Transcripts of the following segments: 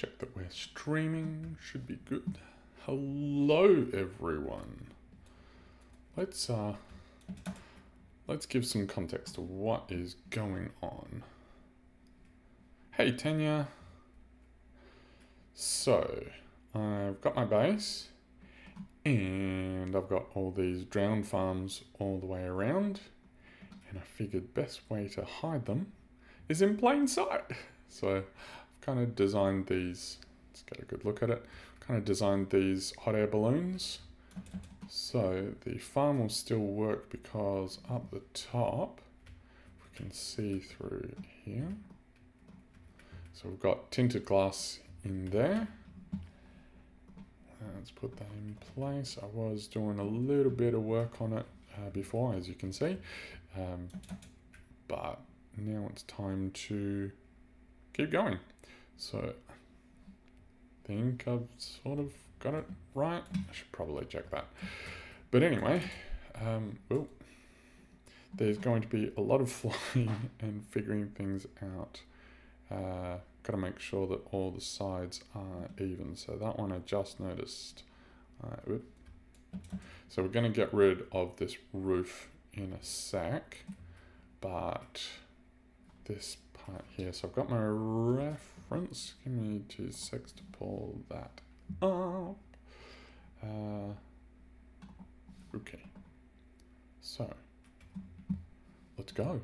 check that we're streaming. Should be good. Hello, everyone. Let's give some context to what is going on. Hey, Tanya. So, I've got my base, and I've got all these drowned farms all the way around, and I figured best way to hide them is in plain sight. So, I've kind of designed these, let's get a good look at it, kind of designed these hot air balloons. So, the farm will still work because up the top, we can see through here. So, we've got tinted glass in there. Let's put that in place. I was doing a little bit of work on it before, as you can see, but now it's time to keep going. So I think I've sort of got it right. I should probably check that. But anyway, there's going to be a lot of flying and figuring things out. Got to make sure that all the sides are even. So that one I just noticed. So we're going to get rid of this roof in a sec, but this part here. So I've got my reference. Give me 2 seconds to pull that up. Okay. So let's go.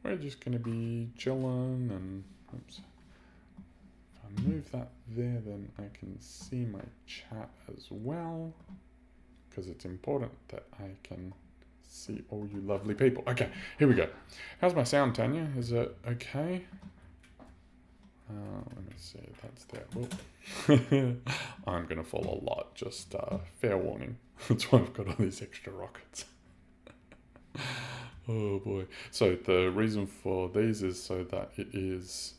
We're just going to be chilling and, oops, if I move that there, then I can see my chat as well, because it's important that I can see all you lovely people. Okay, here we go. How's my sound, Tanya? Is it okay? Let me see, that's there. Whoop. I'm going to fall a lot, just fair warning. That's why I've got all these extra rockets. Oh boy. So the reason for these is so that it is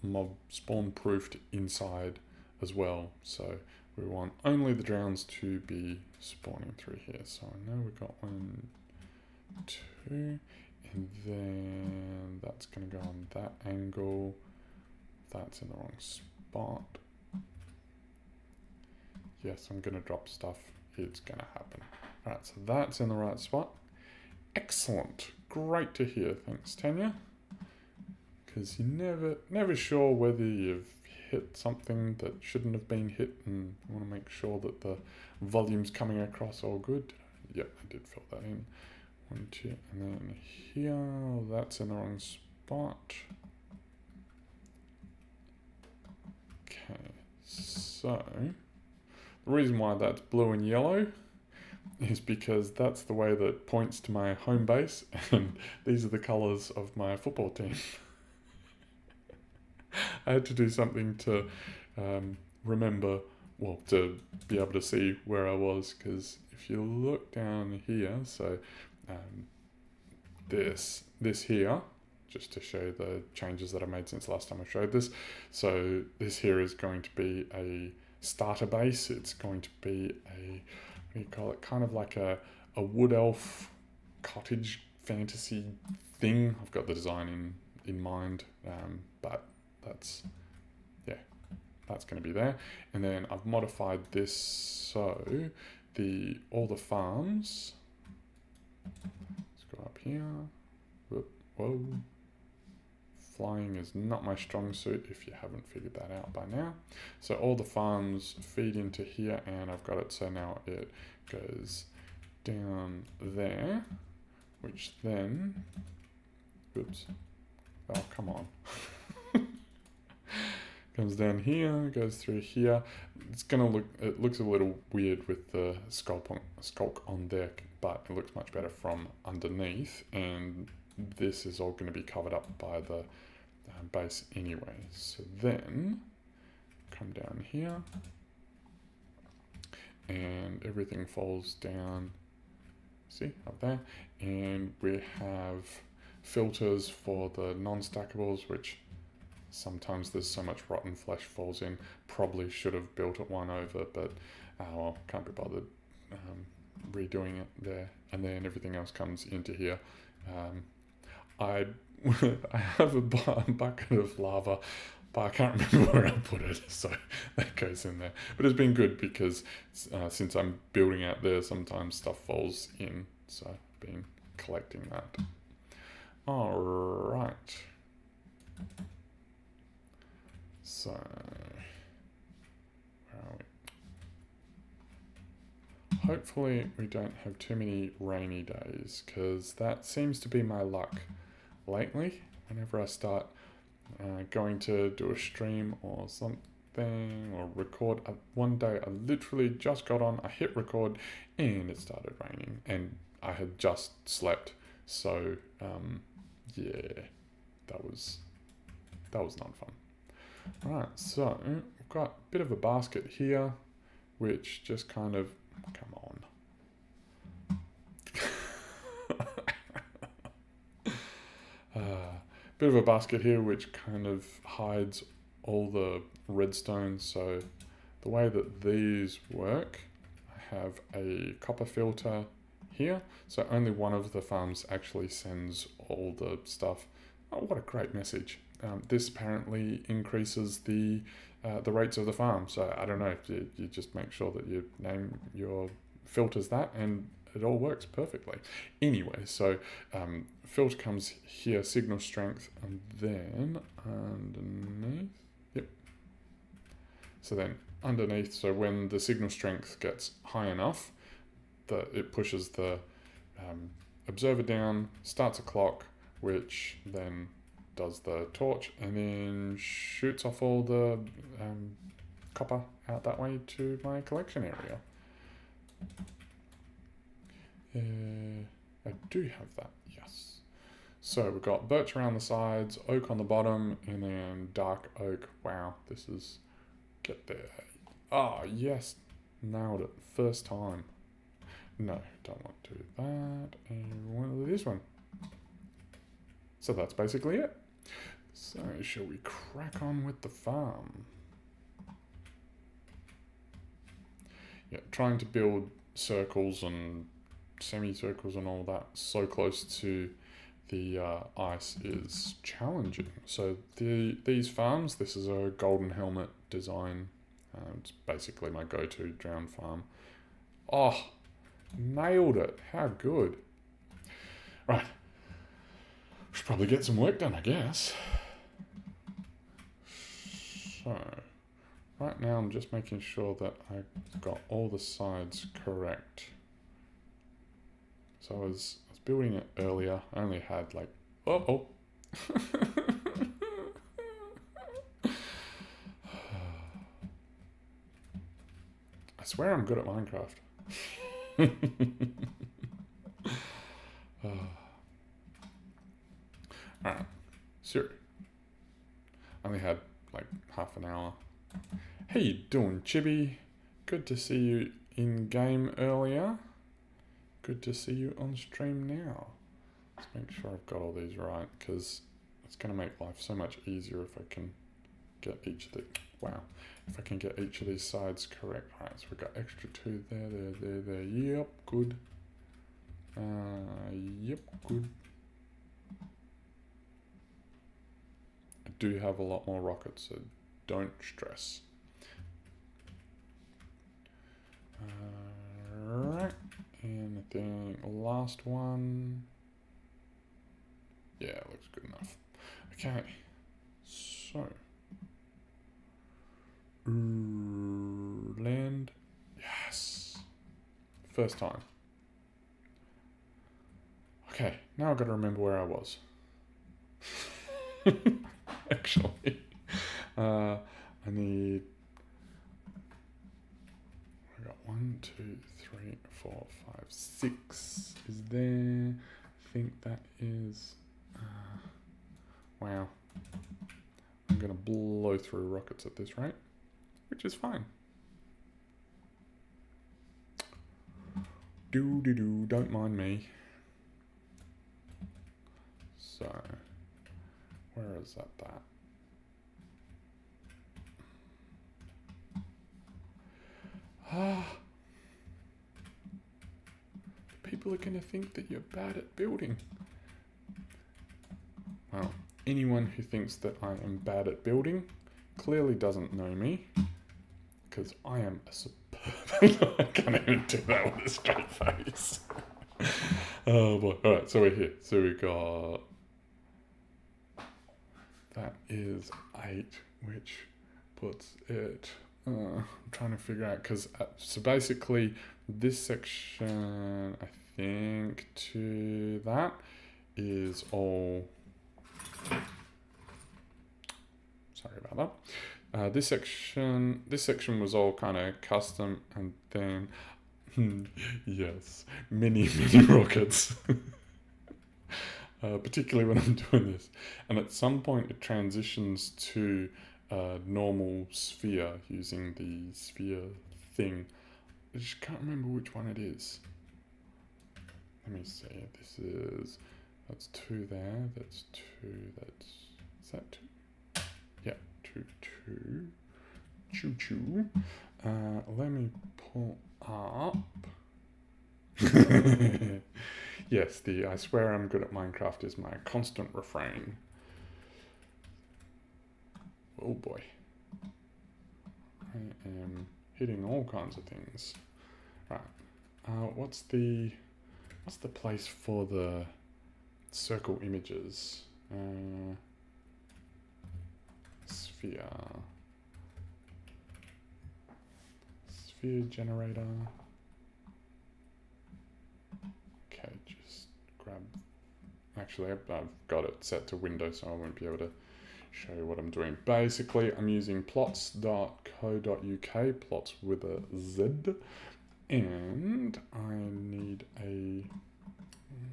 mob spawn proofed inside as well. So we want only the drowns to be spawning through here. So I know we've got 1, 2, and then that's going to go on that angle. That's in the wrong spot. Yes, I'm going to drop stuff. It's going to happen. All right, so that's in the right spot. Excellent. Great to hear. Thanks, Tanya. Because you're never sure whether you've hit something that shouldn't have been hit, and you want to make sure that the volume's coming across all good. Yep, I did fill that in. 1, 2, and then here, that's in the wrong spot. Okay, so the reason why that's blue and yellow is because that's the way that points to my home base, and these are the colours of my football team. I had to do something to remember, well, to be able to see where I was, because if you look down here, so this here, just to show the changes that I made since last time I showed this, so this here is going to be a starter base. It's going to be a, what do you call it, kind of like a wood elf cottage fantasy thing. I've got the design in mind, but that's, yeah, that's going to be there. And then I've modified this so all the farms, let's go up here, whoa, flying is not my strong suit if you haven't figured that out by now. So all the farms feed into here, and I've got it so now it goes down there, which then, oops, oh come on, comes down here, goes through here. It's gonna look, it looks a little weird with the skulk on there, but it looks much better from underneath, and this is all going to be covered up by the base anyway. So then come down here and everything falls down, see up there, and we have filters for the non-stackables, which sometimes there's so much rotten flesh falls in. Probably should have built it one over, but well, can't be bothered redoing it there. And then everything else comes into here. I have a bucket of lava but I can't remember where I put it, so that goes in there. But it's been good because since I'm building out there, sometimes stuff falls in, so I've been collecting that. All right. So, where are we? Hopefully we don't have too many rainy days, because that seems to be my luck lately. Whenever I start going to do a stream or something or record, one day I literally just got on, I hit record and it started raining and I had just slept. So yeah, that was not fun. Alright, so we've got a bit of a basket here, which just kind of, come on. Bit of a basket here which kind of hides all the redstone. So the way that these work, I have a copper filter here, so only one of the farms actually sends all the stuff. Oh, what a great message. This apparently increases the rates of the farm, so I don't know, if you just make sure that you name your filters that and it all works perfectly. Anyway, so filter comes here, signal strength, and then underneath, yep. So then underneath, so when the signal strength gets high enough, that it pushes the observer down, starts a clock, which then does the torch, and then shoots off all the copper out that way to my collection area. I do have that, yes. So we've got birch around the sides, oak on the bottom, and then dark oak. Wow, this is, get there. Ah, oh, yes, nailed it, first time. No, don't want to do that, and we want to do this one. So that's basically it. So shall we crack on with the farm? Yeah, trying to build circles and semicircles and all that so close to the ice is challenging. So these farms, this is a golden helmet design. It's basically my go-to drown farm. Oh, nailed it. How good. Right. Should probably get some work done, I guess. So, right now I'm just making sure that I got all the sides correct. So I was building it earlier. I only had like, I swear I'm good at Minecraft. Alright, so I only had like half an hour. How you doing, Chibi? Good to see you in game earlier. Good to see you on stream now. Let's make sure I've got all these right, because it's going to make life so much easier if I can get each of the, wow, if I can get each of these sides correct. All right, so we've got extra 2 there. Yep, good. Yep, good. I do have a lot more rockets, so don't stress. Alright, and I think last one. Yeah, looks good enough. Okay, so land, yes, first time. Okay, now I've got to remember where I was. Actually, I need. I got 1, 2, 3, 4, 5, 6 is there. I think that is. Wow. I'm gonna blow through rockets at this rate, which is fine. Don't mind me. So, where is that? People are going to think that you're bad at building. Well, anyone who thinks that I am bad at building, clearly doesn't know me because I am a superb. I can't even do that with a straight face. Oh boy. Alright, so we're here. So we got... That is 8, which puts it... I'm trying to figure out, because... so basically, this section, I think, to that is all... Sorry about that. This section was all kind of custom, and then... yes, many rockets. Particularly when I'm doing this. And at some point it transitions to a normal sphere using the sphere thing. I just can't remember which one it is. Let me see. That's 2 there. That's 2. Is that 2? Yeah, 2. Choo. Let me pull up. Yes, I swear I'm good at Minecraft is my constant refrain. Oh boy. I am hitting all kinds of things. Right. What's the place for the circle images? Sphere generator. Okay, just grab... Actually, I've got it set to window, so I won't be able to show you what I'm doing. Basically, I'm using plots.co.uk, plots with a Z, and I need a...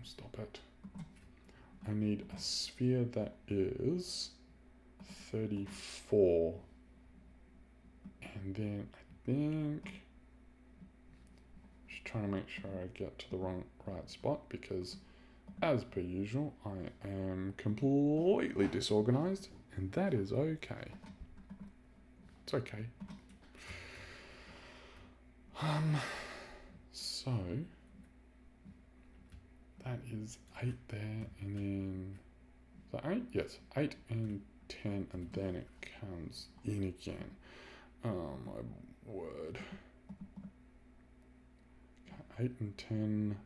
Stop it. I need a sphere that is 34. And then I think... Just trying to make sure I get to the right spot, because as per usual, I am completely disorganized, and that is okay. It's okay. So that is 8 there, and then is that 8? Yes, 8 and 10, and then it comes in again. Oh my word. 8 and 10.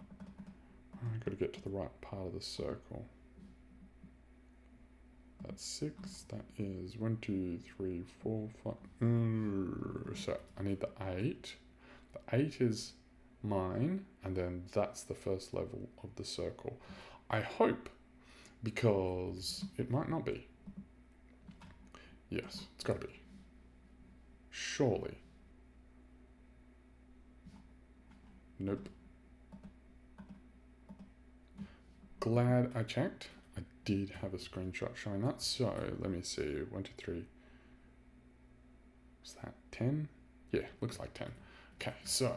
I've got to get to the right part of the circle. That's 6. That is 1, 2, 3, 4, 5. So I need the 8. The 8 is mine, and then that's the first level of the circle. I hope, because it might not be. Yes, it's got to be. Surely. Nope. Glad I checked. I did have a screenshot showing that. So let me see. 1, 2, 3. Is that 10? Yeah, looks like 10. Okay, so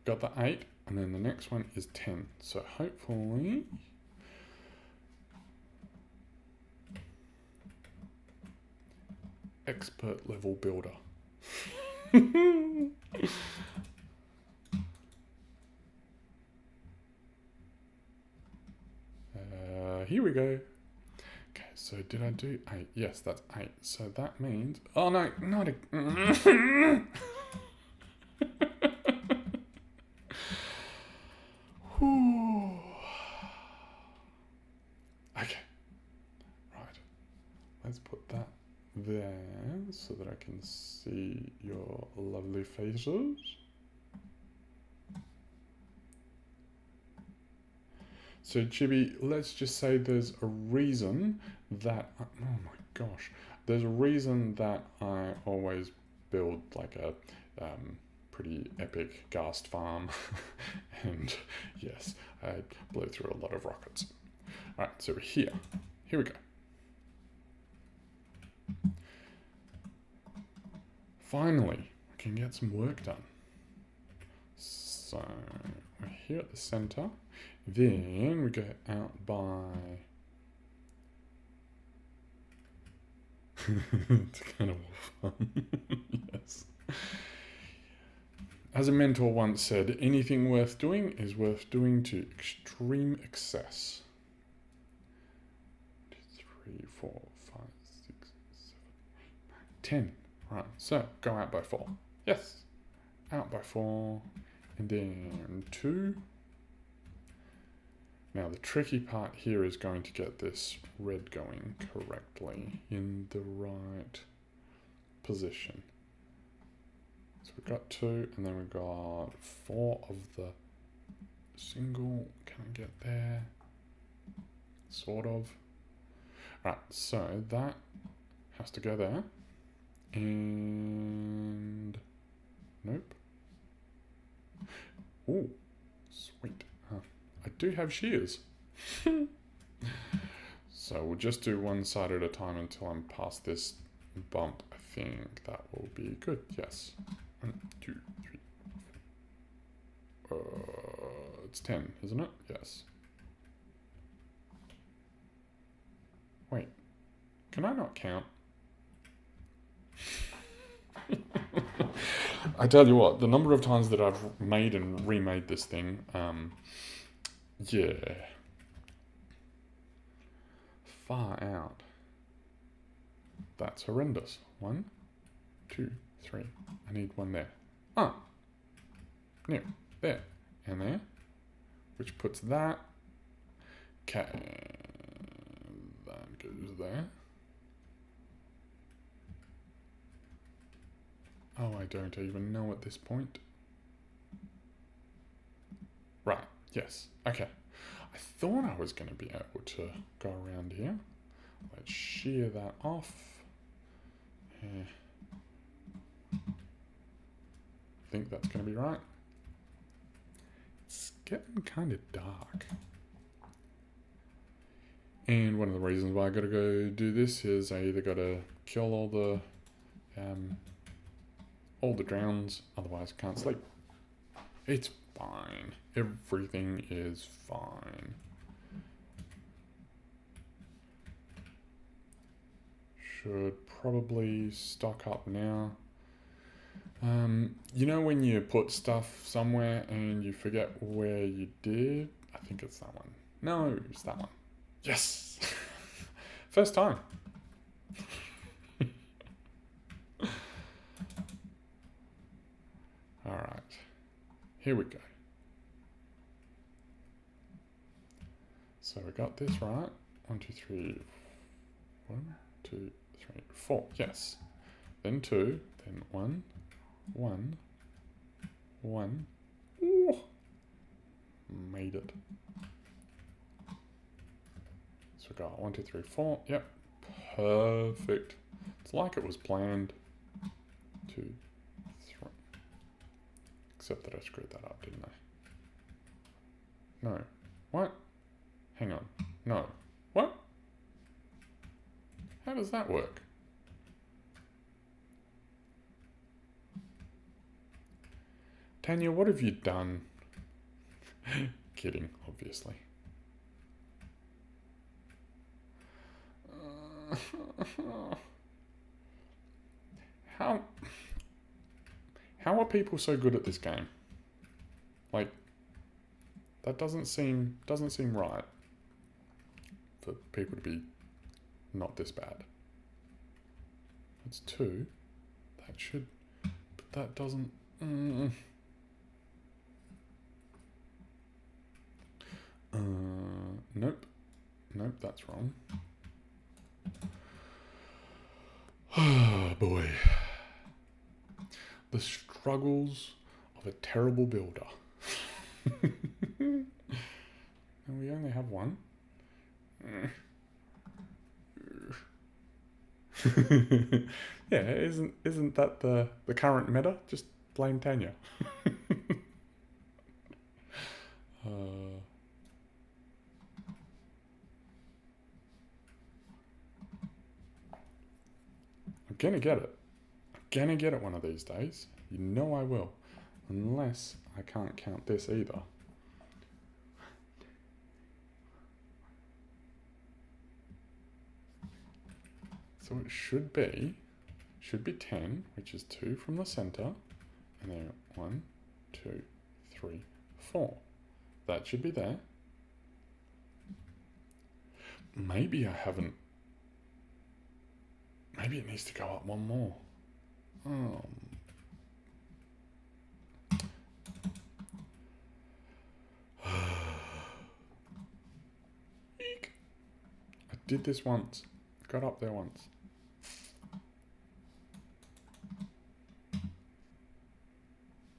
got the 8, and then the next one is 10. So hopefully... Expert level builder. Here we go. Okay, so did I do 8? Yes, that's 8. So that means... Oh no, not a... Okay. Right. Let's put that there so that I can see your lovely faces. So Chibi, let's just say there's a reason that, oh my gosh, there's a reason that I always build like a pretty epic ghast farm. And yes, I blow through a lot of rockets. All right, so here we go. Finally, we can get some work done. So we're here at the center. Then we go out by... It's kind of fun. Yes. As a mentor once said, anything worth doing is worth doing to extreme excess. 2, 3, 4, 5, 6, 7, 8, 9, 10. Right, so go out by 4. Yes. Out by 4. And then 2. Now the tricky part here is going to get this red going correctly in the right position. So we've got 2, and then we've got 4 of the single. Can I get there? Sort of. Right, so that has to go there. And nope. Oh, sweet. I do have shears. So we'll just do one side at a time until I'm past this bump. I think that will be good. Yes. 1, 2, 3. It's 10, isn't it? Yes. Wait. Can I not count? I tell you what, the number of times that I've made and remade this thing, yeah. Far out. That's horrendous. 1, 2, 3. I need one there. Ah. No. There. And there. Which puts that. Okay. That goes there. Oh, I don't even know at this point. Right, yes, okay. I thought I was going to be able to go around here. Let's shear that off. I think that's going to be right. It's getting kind of dark. And one of the reasons why I got to go do this is I either got to kill all the drowns, otherwise I can't sleep. It's fine. Everything is fine. Should probably stock up now. You know when you put stuff somewhere and you forget where you did? I think it's that one. No, it's that one. Yes! First time. Alright, here we go. So we got this right. 1, 2, 3, 1, 2, 3, 4. Yes. Then 2, then 1, 1, 1. Ooh. Made it. So we got 1, 2, 3, 4. Yep. Perfect. It's like it was planned. 2, 3. Except that I screwed that up, didn't I? No. What? Hang on. No. What? How does that work? Tanya, what have you done? Kidding, obviously. How are people so good at this game? Like, that doesn't seem right for people to be not this bad. That's 2. That should, but that doesn't. Nope. Nope, that's wrong. Oh boy. The struggles of a terrible builder. And we only have one. Yeah, isn't that the current meta? Just blame Tanya. I'm gonna get it. I'm gonna get it one of these days. You know I will. Unless I can't count this either. So it should be 10, which is 2 from the center, and then 1, 2, 3, 4. That should be there. Maybe I haven't. Maybe it needs to go up one more. Eek. I did this once. Got up there once.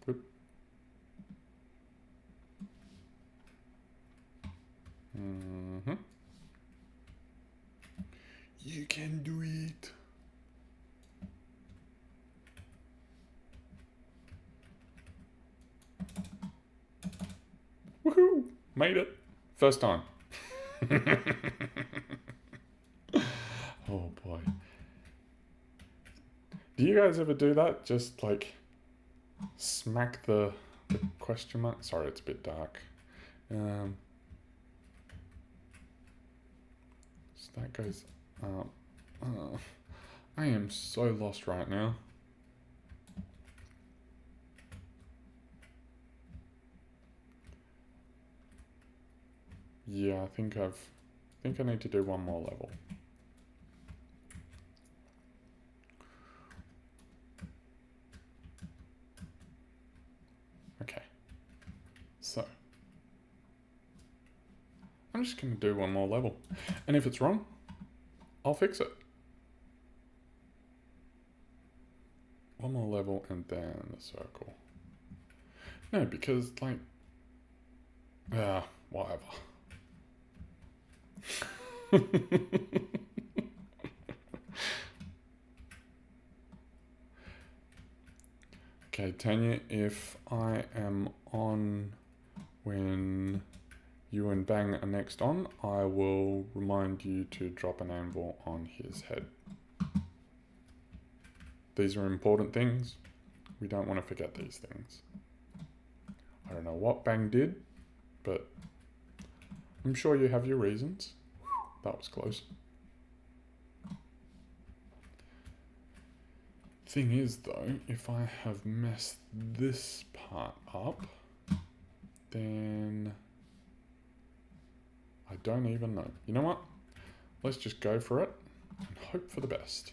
Whoop. You can do it. Woohoo! Made it. First time. Oh boy. Do you guys ever do that? Just like smack the question mark? Sorry, it's a bit dark. So that goes up. I am so lost right now. Yeah, I think I need to do one more level. Okay. So I'm just going to do one more level. And if it's wrong, I'll fix it. One more level and then the circle. No, because like, whatever. Okay, Tanya, if I am on when you and Bang are next on, I will remind you to drop an anvil on his head. These are important things. We don't want to forget these things. I don't know what Bang did, but I'm sure you have your reasons. That was close. Thing is though, if I have messed this part up, then I don't even know. You know what? Let's just go for it and hope for the best.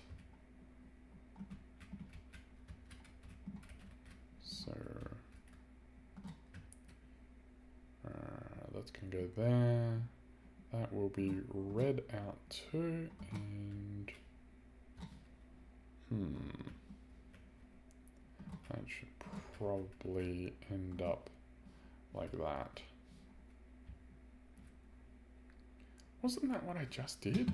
So that's going to go there. That will be red out too, and that should probably end up like that. Wasn't that what I just did?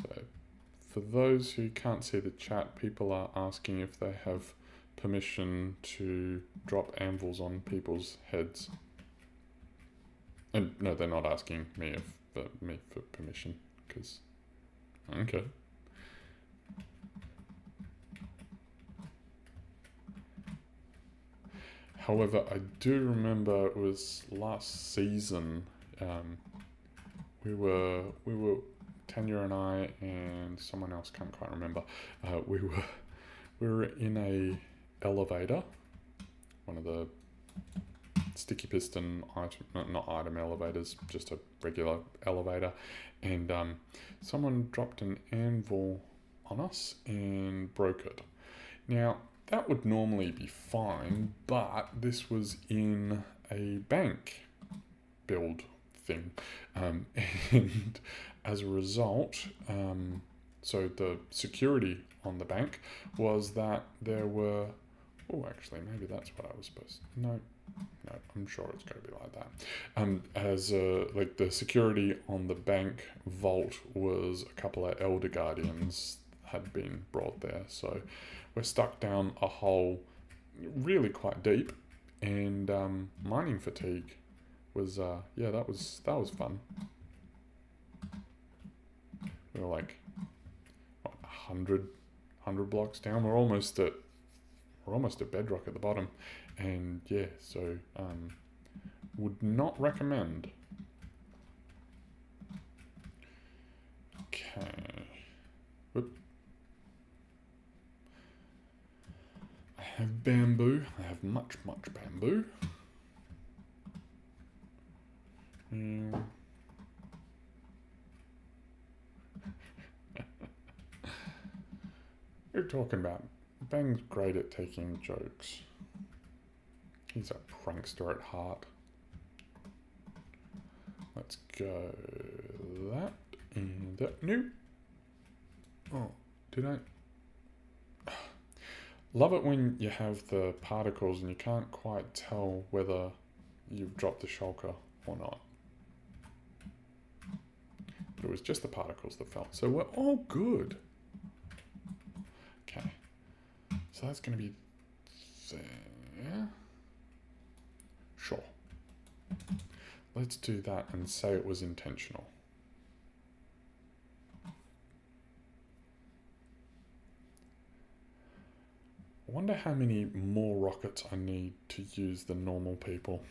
So for those who can't see the chat, people are asking if they have permission to drop anvils on people's heads. And no, they're not asking me for permission, because okay. However, I do remember it was last season. We were Tanya and I and someone else, can't quite remember. We were in a elevator, one of the sticky piston not item elevators, just a regular elevator, and someone dropped an anvil on us and broke it. Now that would normally be fine, but this was in a bank build thing, and as a result, so the security on the bank was that there were, oh actually maybe that's what I was supposed to, no, I'm sure it's going to be like that. Like the security on the bank vault was a couple of elder guardians had been brought there, so we're stuck down a hole really quite deep, and mining fatigue was yeah, that was fun. We were like what, 100 blocks down. We're almost at bedrock at the bottom, and yeah, so would not recommend. Okay. Whoop. I have bamboo. I much bamboo. You're talking about Bang's great at taking jokes. He's a prankster at heart. Let's go that and that. No. Oh, did I? Love it when you have the particles and you can't quite tell whether you've dropped the shulker or not. But it was just the particles that fell. So we're all good. Okay. So that's going to be there. Sure. Let's do that and say it was intentional. I wonder how many more rockets I need to use than normal people.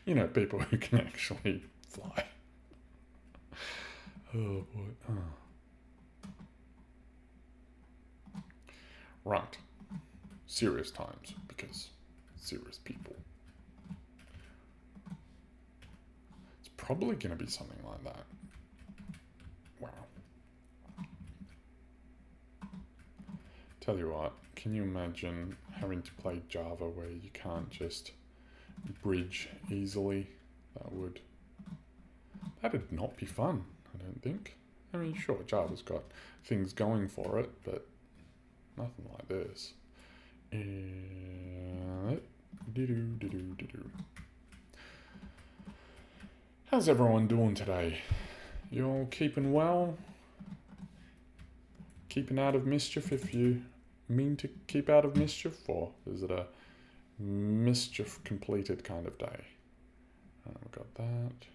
You know, people who can actually fly. Oh boy. Oh. Right. Serious times, because serious people. It's probably going to be something like that. Wow. Tell you what, can you imagine having to play Java where you can't just bridge easily? That'd not be fun, I don't think. I mean, sure, Java's got things going for it, but nothing like this. How's everyone doing today? You all keeping well? Keeping out of mischief if you mean to keep out of mischief, or is it a mischief completed kind of day? We've got that.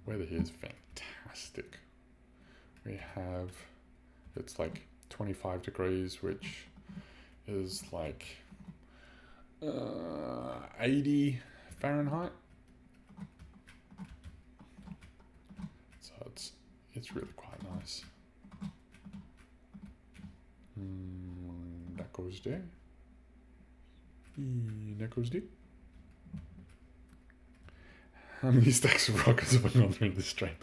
Weather here is fantastic. We have, it's like 25 degrees, which is like 80 Fahrenheit. So it's really quite nice. That goes there. That goes there. How many stacks of rockets have I gone through this stream?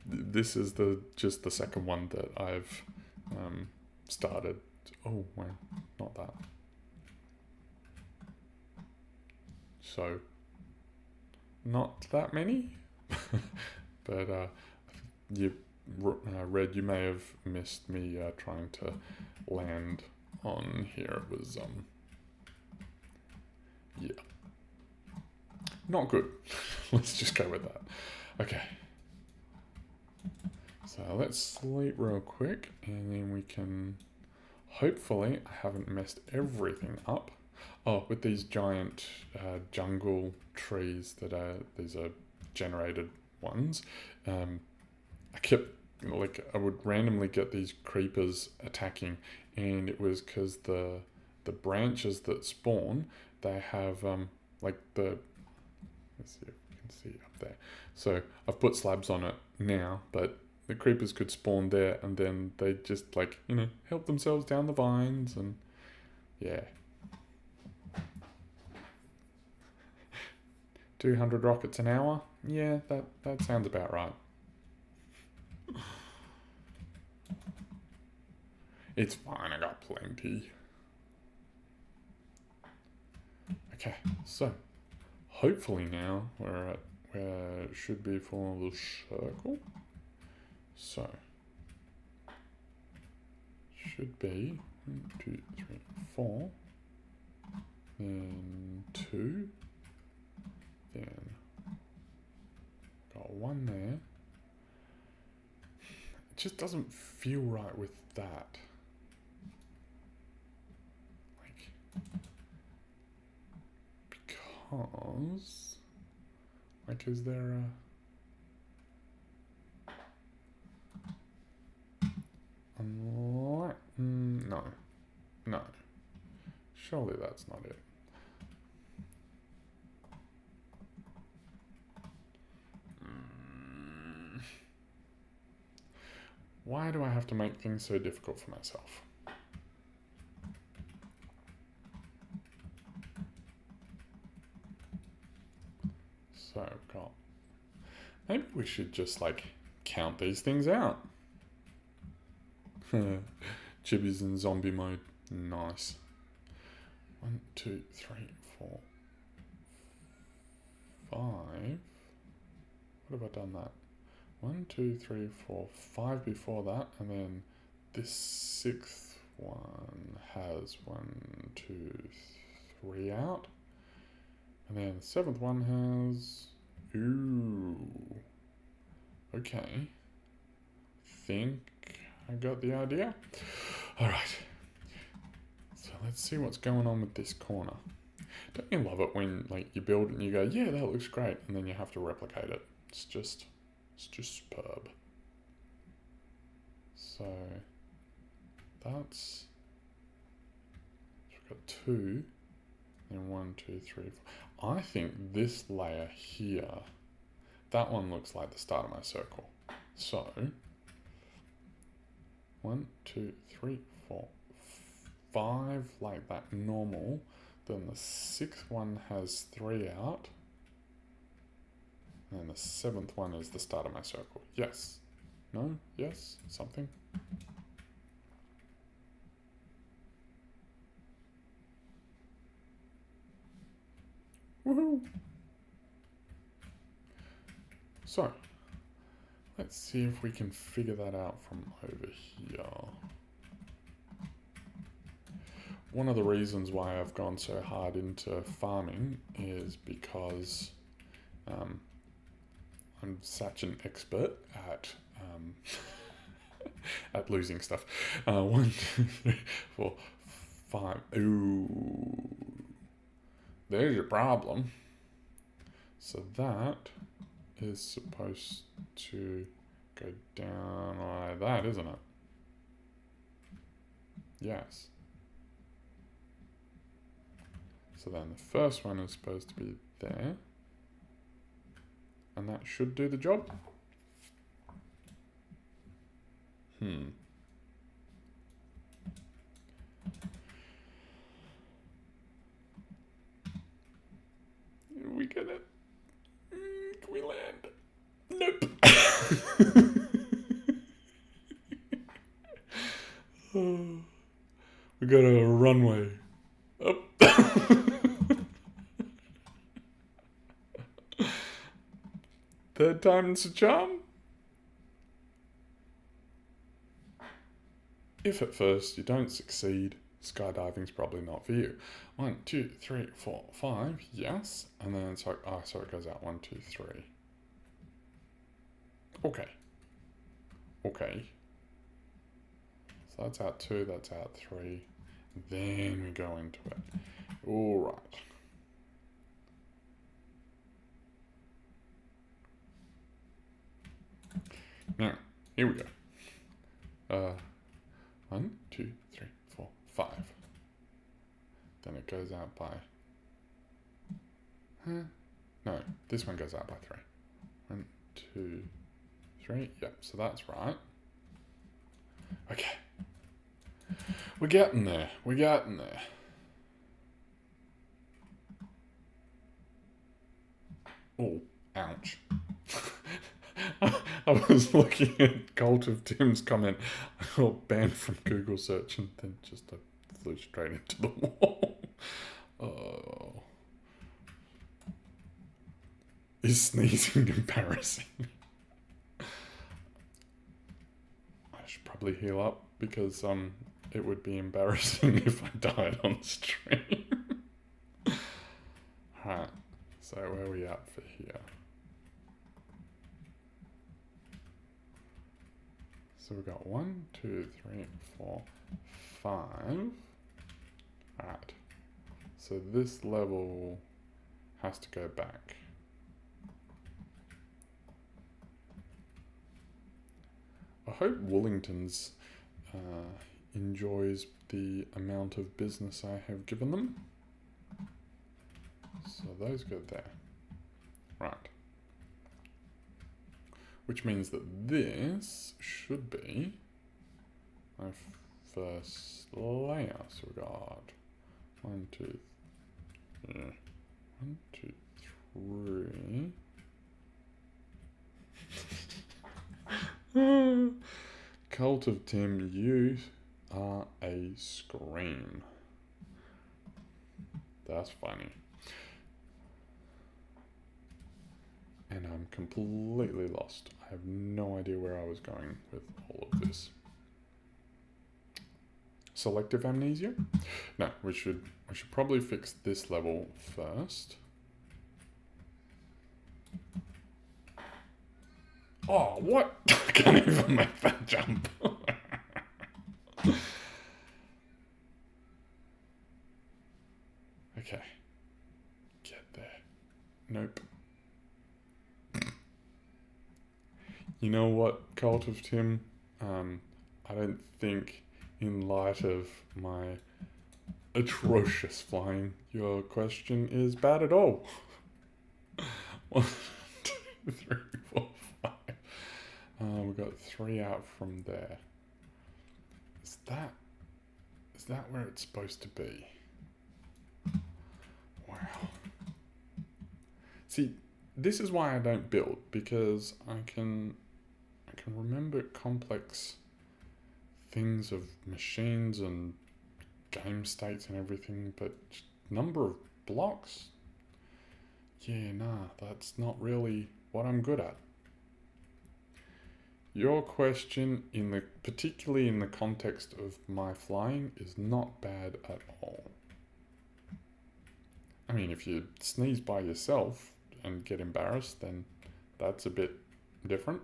This is just the second one that I've started. Oh wow, not that. So not that many, but Red, you may have missed me trying to land on here. It was yeah, not good. Let's just go with that. Okay. So let's sleep real quick, and then we can, hopefully, I haven't messed everything up. Oh, with these giant jungle trees that these are generated ones, I kept, I would randomly get these creepers attacking, and it was because the branches that spawn, they have, let's see if you can see up there. So I've put slabs on it now, but the creepers could spawn there, and then they just help themselves down the vines, and yeah. 200 rockets an hour? Yeah, that sounds about right. It's fine, I got plenty. Okay, so hopefully now we're at where it should be for the circle. So should be 1, 2, 3, 4, then 2, then got 1 there. It just doesn't feel right with that. Because, is there a... No. Surely that's not it. Why do I have to make things so difficult for myself? So I've got, maybe we should just like count these things out. Chibi's in zombie mode. Nice. 1, 2, 3, 4, 5. What have I done that? 1, 2, 3, 4, 5 before that, and then this 6th one has 1, 2, 3 out, and then the 7th one has, ooh, okay, think I got the idea. All right, so let's see what's going on with this corner. Don't you love it when like you build it and you go, yeah, that looks great, and then you have to replicate it? It's just superb. So that's, we've got 2, and 1, 2, 3, 4. I think this layer here, that one looks like the start of my circle. So 1, 2, 3, 4, 5 like that normal. Then the 6th one has 3 out. And then the 7th one is the start of my circle. Yes. No? Yes? Something? Woohoo! So, let's see if we can figure that out from over here. One of the reasons why I've gone so hard into farming is because I'm such an expert at at losing stuff. 1, 2, 3, 4, 5. Ooh, there's your problem. So that is supposed to go down like that, isn't it? Yes. So then the first one is supposed to be there. And that should do the job. We get it. Can we land? Nope. We got a runway. Up. Third time's a charm. If at first you don't succeed, skydiving's probably not for you. 1, 2, 3, 4, 5. Yes, and then it's like, oh, so it goes out 1, 2, 3. Okay. Okay. So that's out 2. That's out 3. Then we go into it. All right. Now, here we go. 1, 2, 3, 4, 5. Then it goes out by... No, this one goes out by 3. 1, 2, 3. Yep, so that's right. Okay. We're getting there. We're getting there. Oh, ouch. I was looking at Cult of Tim's comment. I got banned from Google search and then just flew straight into the wall. Oh. Is sneezing embarrassing? I should probably heal up because it would be embarrassing if I died on stream. Alright, so where are we at for here? So we've got 1, 2, 3, 4, 5. Alright. So this level has to go back. I hope Woolington's enjoys the amount of business I have given them. So those go there. Right. Which means that this should be my first layer. So we've got 1, 2, 3, 1, 2, 3. Cult of Tim, you are a scream. That's funny. And I'm completely lost. I have no idea where I was going with all of this. Selective amnesia? No, we should probably fix this level first. Oh, what? I can't even make that jump. Okay. Get there. Nope. You know what, Cult of Tim? I don't think, in light of my atrocious flying, your question is bad at all. 1, 2, 3, 4, 5. We got 3 out from there. Is that where it's supposed to be? Wow. See, this is why I don't build, because I can remember complex things of machines and game states and everything, but number of blocks? Yeah, nah, that's not really what I'm good at. Your question, particularly in the context of my flying, is not bad at all. I mean, if you sneeze by yourself and get embarrassed, then that's a bit different.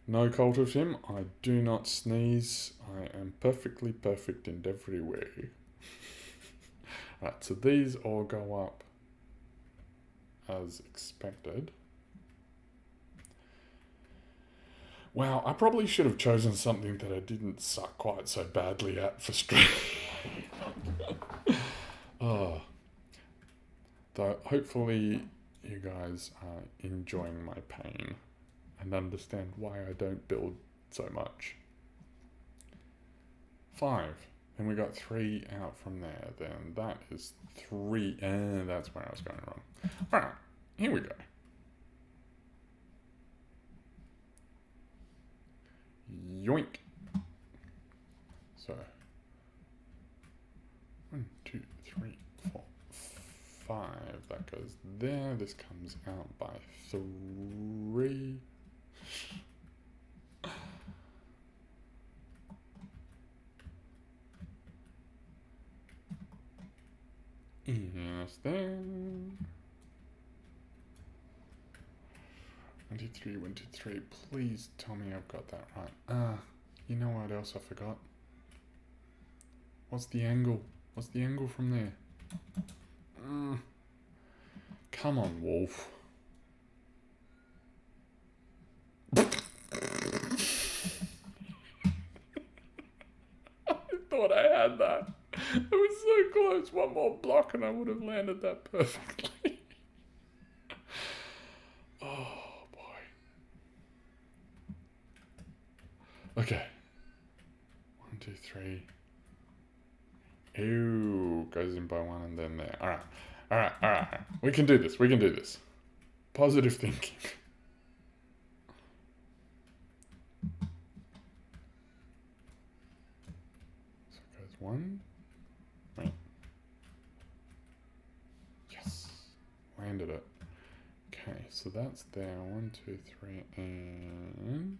No, Cult of Tim, I do not sneeze. I am perfectly perfect in every way. Right, so these all go up as expected. Wow, I probably should have chosen something that I didn't suck quite so badly at for stream. Oh. Though hopefully you guys are enjoying my pain and understand why I don't build so much. 5. And we got 3 out from there. Then that is 3. And that's where I was going wrong. Alright, here we go. Yoink. So 1, 2, 3, 4, 5. That goes there. This comes out by 3. Yes, then 1, 2, 3, 1, 2, 3. Please tell me I've got that right. You know what else I forgot? What's the angle? What's the angle from there? Come on, wolf. I thought I had that. It was so close. One more block and I would have landed that perfectly. Oh boy. Okay. 1, 2, 3. Ew, goes in by 1 and then there. Alright. We can do this. Positive thinking. So it goes 1. Wait. Yes. Landed it. Okay, so that's there. 1, 2, 3, and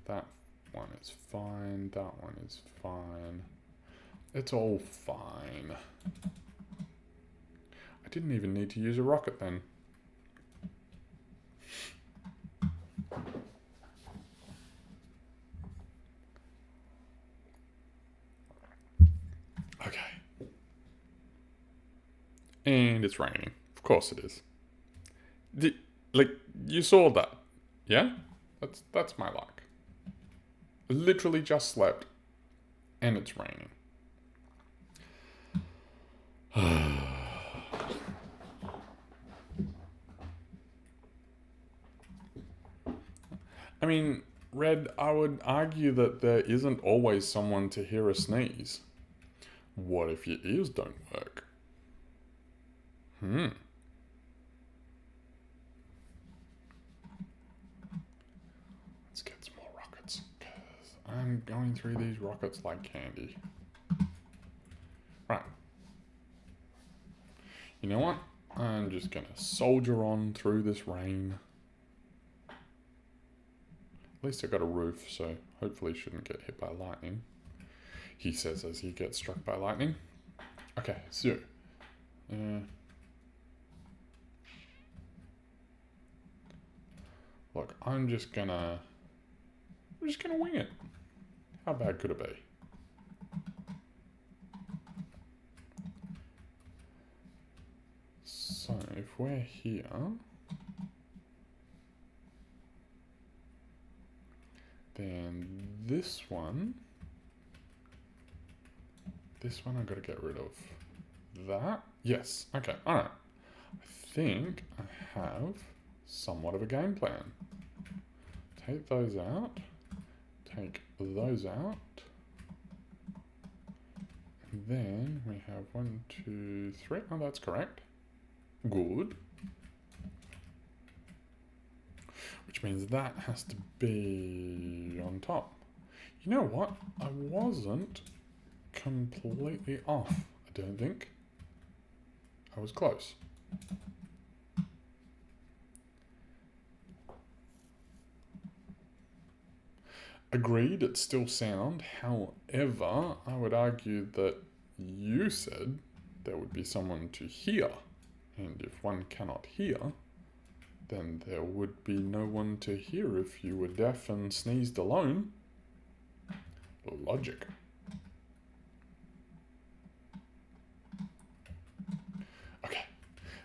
that one is fine. That one is fine. It's all fine. I didn't even need to use a rocket then. Okay. And it's raining. Of course it is. Like, you saw that. Yeah? That's my luck. I literally just slept. And it's raining. I mean, Red, I would argue that there isn't always someone to hear a sneeze. What if your ears don't work? Let's get some more rockets, because I'm going through these rockets like candy. Right. You know what? I'm just going to soldier on through this rain. At least I got a roof, so hopefully shouldn't get hit by lightning. He says as he gets struck by lightning. Okay, so... look, I'm just gonna wing it. How bad could it be? So, if we're here... then this one I've got to get rid of. That? Yes. Okay, alright. I think I have somewhat of a game plan. Take those out. Take those out. And then we have 1, 2, 3. Oh, that's correct. Good. Which means that has to be on top. You know what? I wasn't completely off, I don't think. I was close. Agreed, it's still sound. However, I would argue that you said there would be someone to hear. And if one cannot hear, then there would be no one to hear if you were deaf and sneezed alone. Logic. Okay,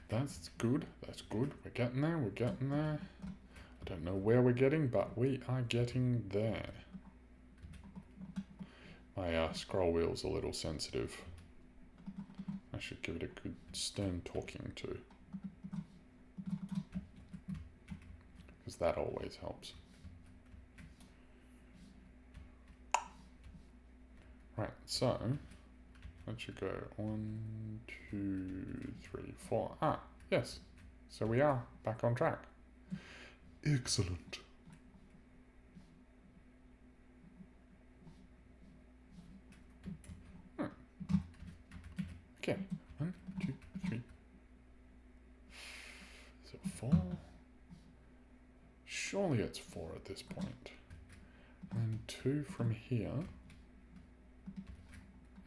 that's good, that's good. We're getting there, we're getting there. I don't know where we're getting, but we are getting there. My scroll wheel's a little sensitive. I should give it a good stern talking to. Because that always helps. Right, so that should go 1, 2, 3, 4. Ah, yes. So we are back on track. Excellent. Okay, 1, 2, 3. Is it 4? Surely it's 4 at this point. And 2 from here.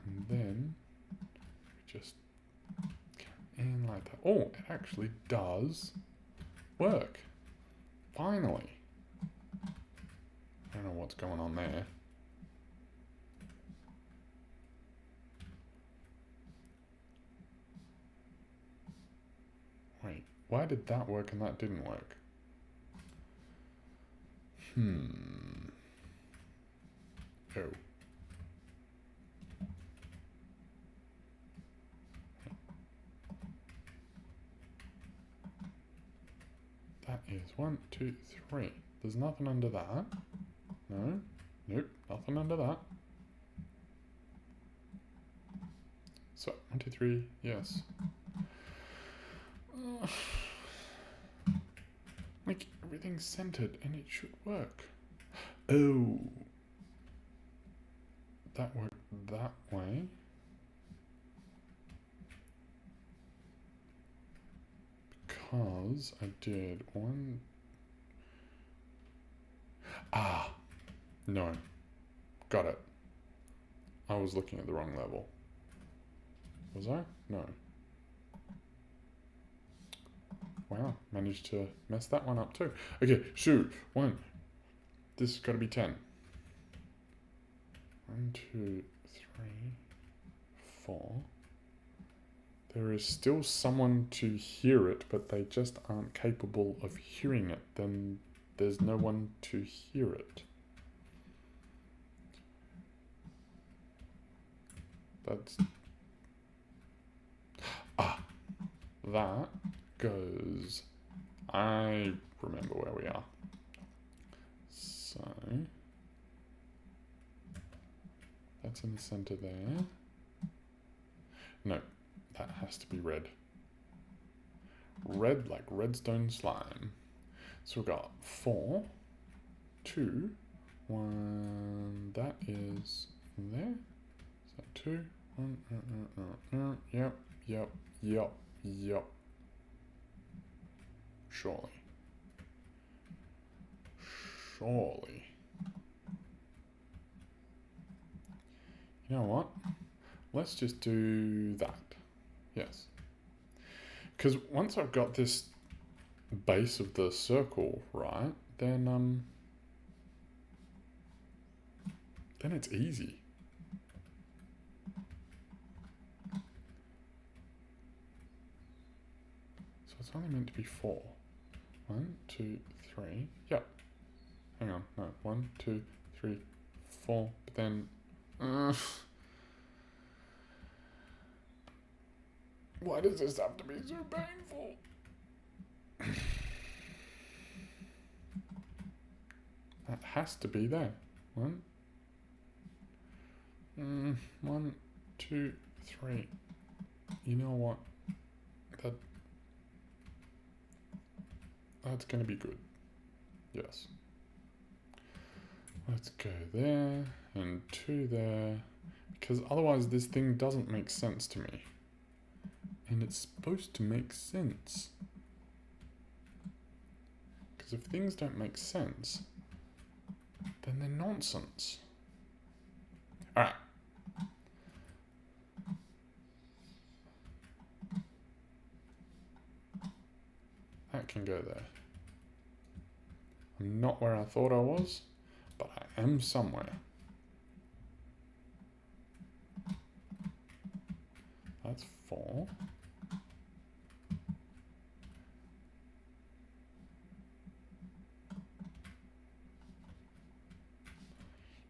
And then we just come in like that. Oh, it actually does work. Finally. I don't know what's going on there. Wait, why did that work and that didn't work? Oh. That is 1, 2, 3. There's nothing under that. No. Nope. Nothing under that. So, 1, 2, 3. Yes. Like, everything's centered and it should work. Oh. That worked that way. Because I did 1. Ah. No. Got it. I was looking at the wrong level. Was I? No. Wow, managed to mess that one up too. Okay, shoot. 1. This has got to be 10. 1, 2, 3, 4. There is still someone to hear it, but they just aren't capable of hearing it. Then there's no one to hear it. That's... Ah! That goes... I remember where we are. So... that's in the center there. No, that has to be red. Red like redstone slime. So we've got 4, 2, 1. That is there. Is that 2? 1. Yep. Surely. You know what? Let's just do that. Yes. Because once I've got this base of the circle right, then it's easy. So it's only meant to be 4. 1, 2, 3. Yep. Hang on. No. 1, 2, 3, 4. But then. Why does this have to be so painful? That has to be there. 1, 2, 3. You know what? That's going to be good. Yes. Let's go there and 2 there, because otherwise this thing doesn't make sense to me. And it's supposed to make sense. Because if things don't make sense, then they're nonsense. Alright. That can go there. I'm not where I thought I was, but I am somewhere. That's 4.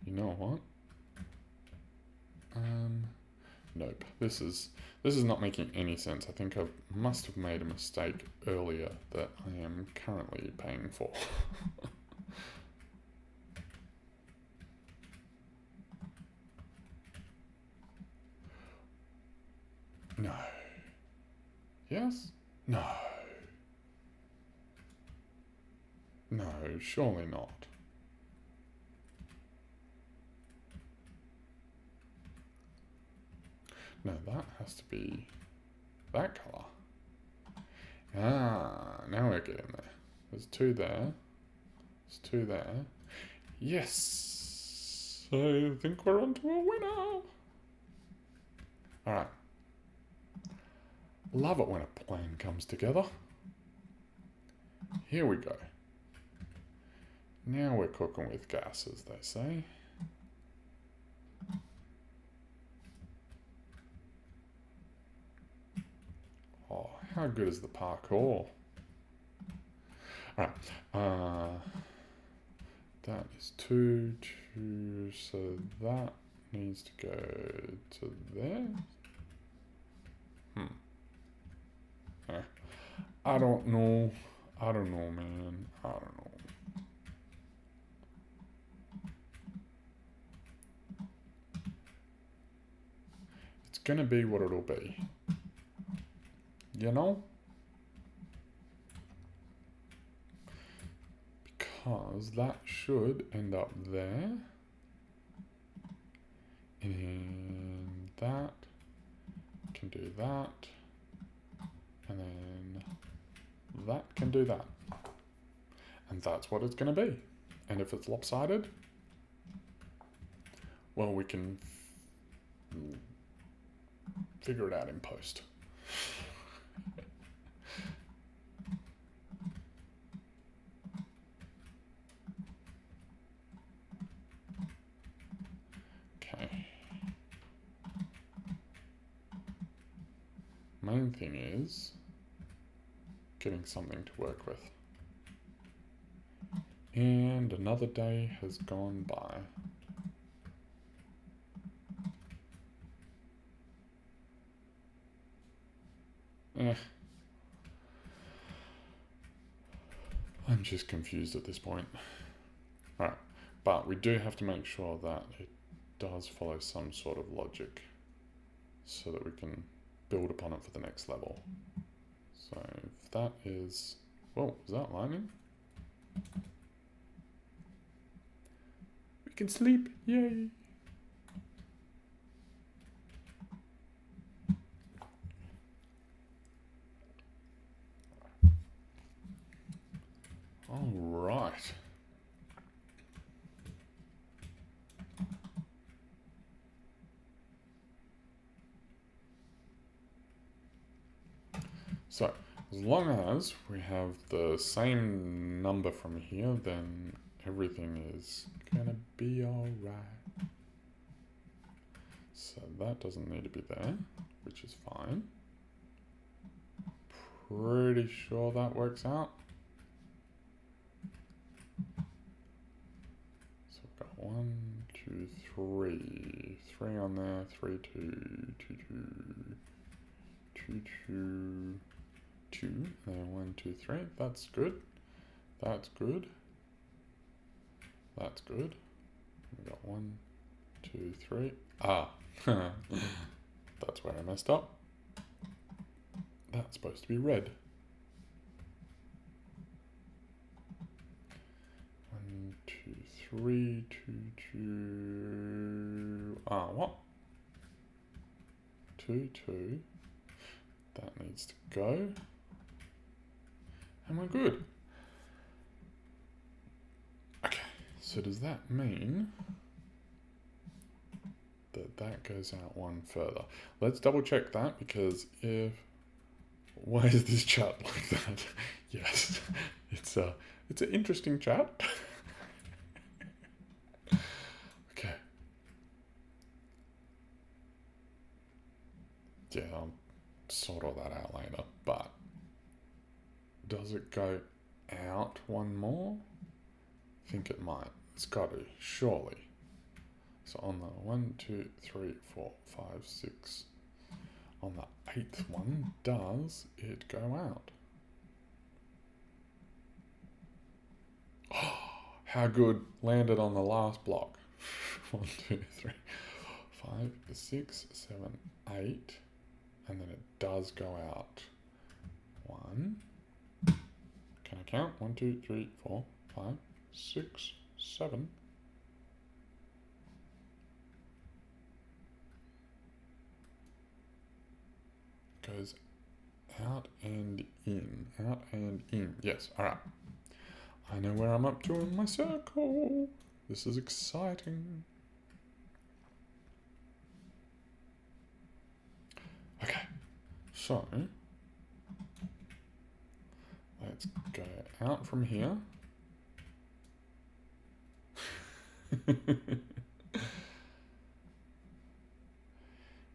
You know what? Nope. This is not making any sense. I think I must have made a mistake earlier that I am currently paying for. No. Yes? No. No, surely not. No, that has to be that colour. Ah, now we're getting there. There's 2 there. There's 2 there. Yes! I think we're onto a winner! Alright. Love it when a plan comes together. Here we go. Now we're cooking with gas, as they say. Oh, how good is the parkour? Alright. That is 2, 2, so that needs to go to there. I don't know. I don't know, man. I don't know. It's gonna be what it'll be. You know? Because that should end up there. And that can do that. And then that can do that. And that's what it's going to be. And if it's lopsided, well, we can figure it out in post. Okay. Main thing is getting something to work with. And another day has gone by. I'm just confused at this point. Alright, but we do have to make sure that it does follow some sort of logic so that we can build upon it for the next level. So if that is, whoa, is that lightning? We can sleep, yay! All right. So, as long as we have the same number from here, then everything is gonna be all right. So that doesn't need to be there, which is fine. Pretty sure that works out. So we've got 1, 2, 3. 3 on there, 3, 2, 2, 2, 2, 2, 2, and then 1, 2, 3. That's good. That's good. That's good. We've got 1, 2, 3. Ah, that's where I messed up. That's supposed to be red. 1, 2, 3, 2, 2. Ah, what? 2, 2. That needs to go. And we're good. Okay, so does that mean that that goes out one further? Let's double check that, because if... Why is this chat like that? Yes, it's an interesting chat. Okay. Yeah, I'll sort all that out later, but does it go out one more? I think it might. It's got to, surely. So on the 1, 2, 3, 4, 5, 6, on the 8th one, does it go out? Oh, how good, landed on the last block. 1, 2, 3, 5, 6, 7, 8, and then it does go out. 1, can I count? 1, 2, 3, 4, 5, 6, 7. Goes out and in, out and in. Yes, all right. I know where I'm up to in my circle. This is exciting. Okay, so let's go out from here.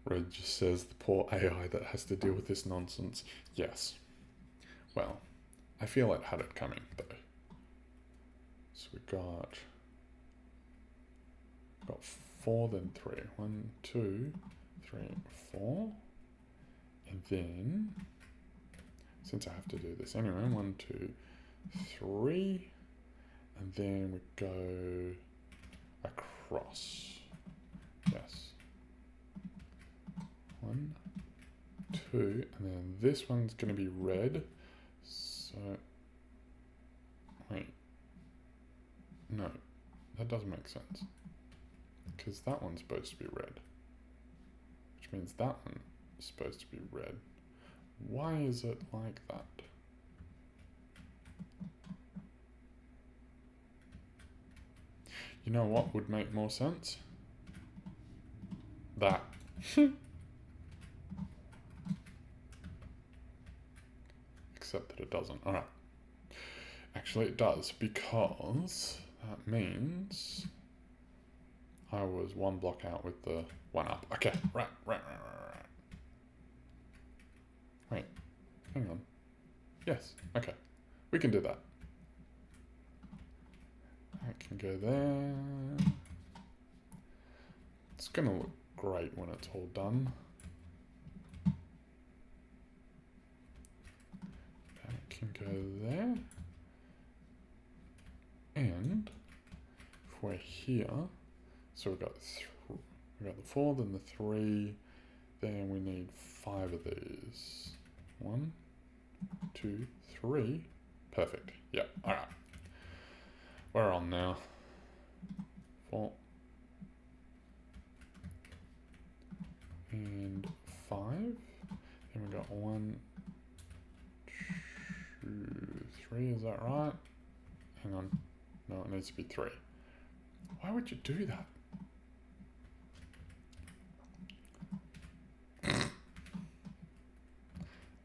Red just says the poor AI that has to deal with this nonsense. Yes. Well, I feel it had it coming though. So we got 4, then 3. 1, 2, 3, 4. And then, since I have to do this anyway, 1, 2, 3. And then we go across. Yes. 1, 2, and then this one's going to be red. So, wait. No, that doesn't make sense. Because that one's supposed to be red. Which means that one is supposed to be red. Why is it like that? You know what would make more sense? That. Except that it doesn't. Alright. Actually it does, because that means I was one block out with the one up. Okay, right. Wait, hang on. Yes, okay. We can do that. That can go there. It's gonna look great when it's all done. That can go there. And if we're here, so we've got we got the 4, then the 3, then we need 5 of these. 1, 2, 3. Perfect. Yep. All right. We're on now. 4 and 5. Then we got 1, 2, 3. Is that right? Hang on. No, it needs to be 3. Why would you do that?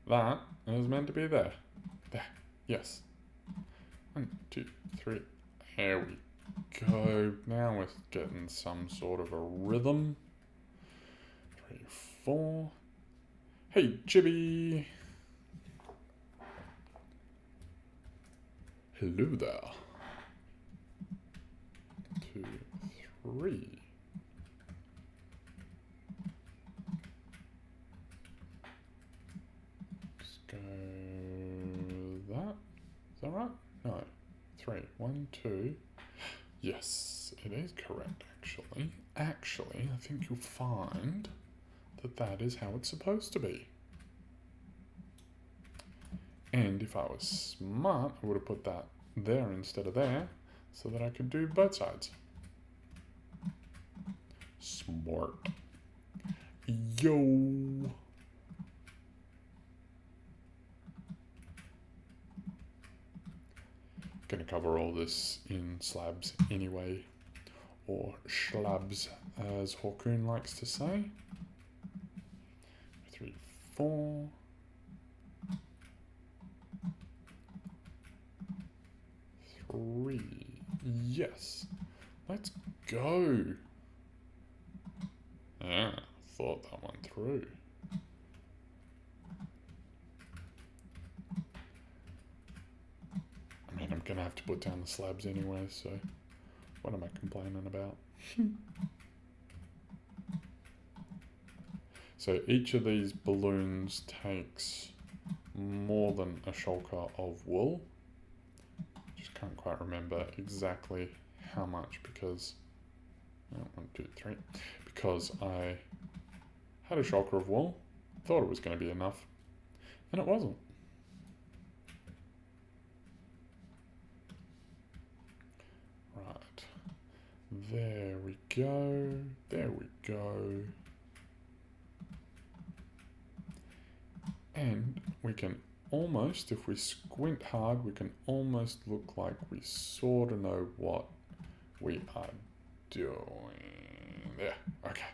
That is meant to be there. There. Yes. 1, 2, 3. There we go. Now we're getting some sort of a rhythm. 3, 4. Hey, Chibi. Hello there. 2, 3. Let's go that. Is that right? No. 3. 1, 2. Yes, it is correct, actually. Actually, I think you'll find that that is how it's supposed to be. And if I was smart, I would have put that there instead of there, so that I could do both sides. Smart. Yo! Gonna cover all this in slabs anyway, or schlabs as Hawkoon likes to say. 3, 4. 3. Yes. Let's go. Yeah, thought that one through. I mean, I'm gonna have to put down the slabs anyway, so what am I complaining about? So each of these balloons takes more than a shulker of wool. Just can't quite remember exactly how much because 1, 2, 3. Because I had a shulker of wool, thought it was going to be enough, and it wasn't. Right. There we go. There we go. And we can almost, if we squint hard, we can almost look like we sort of know what we are doing. There, okay.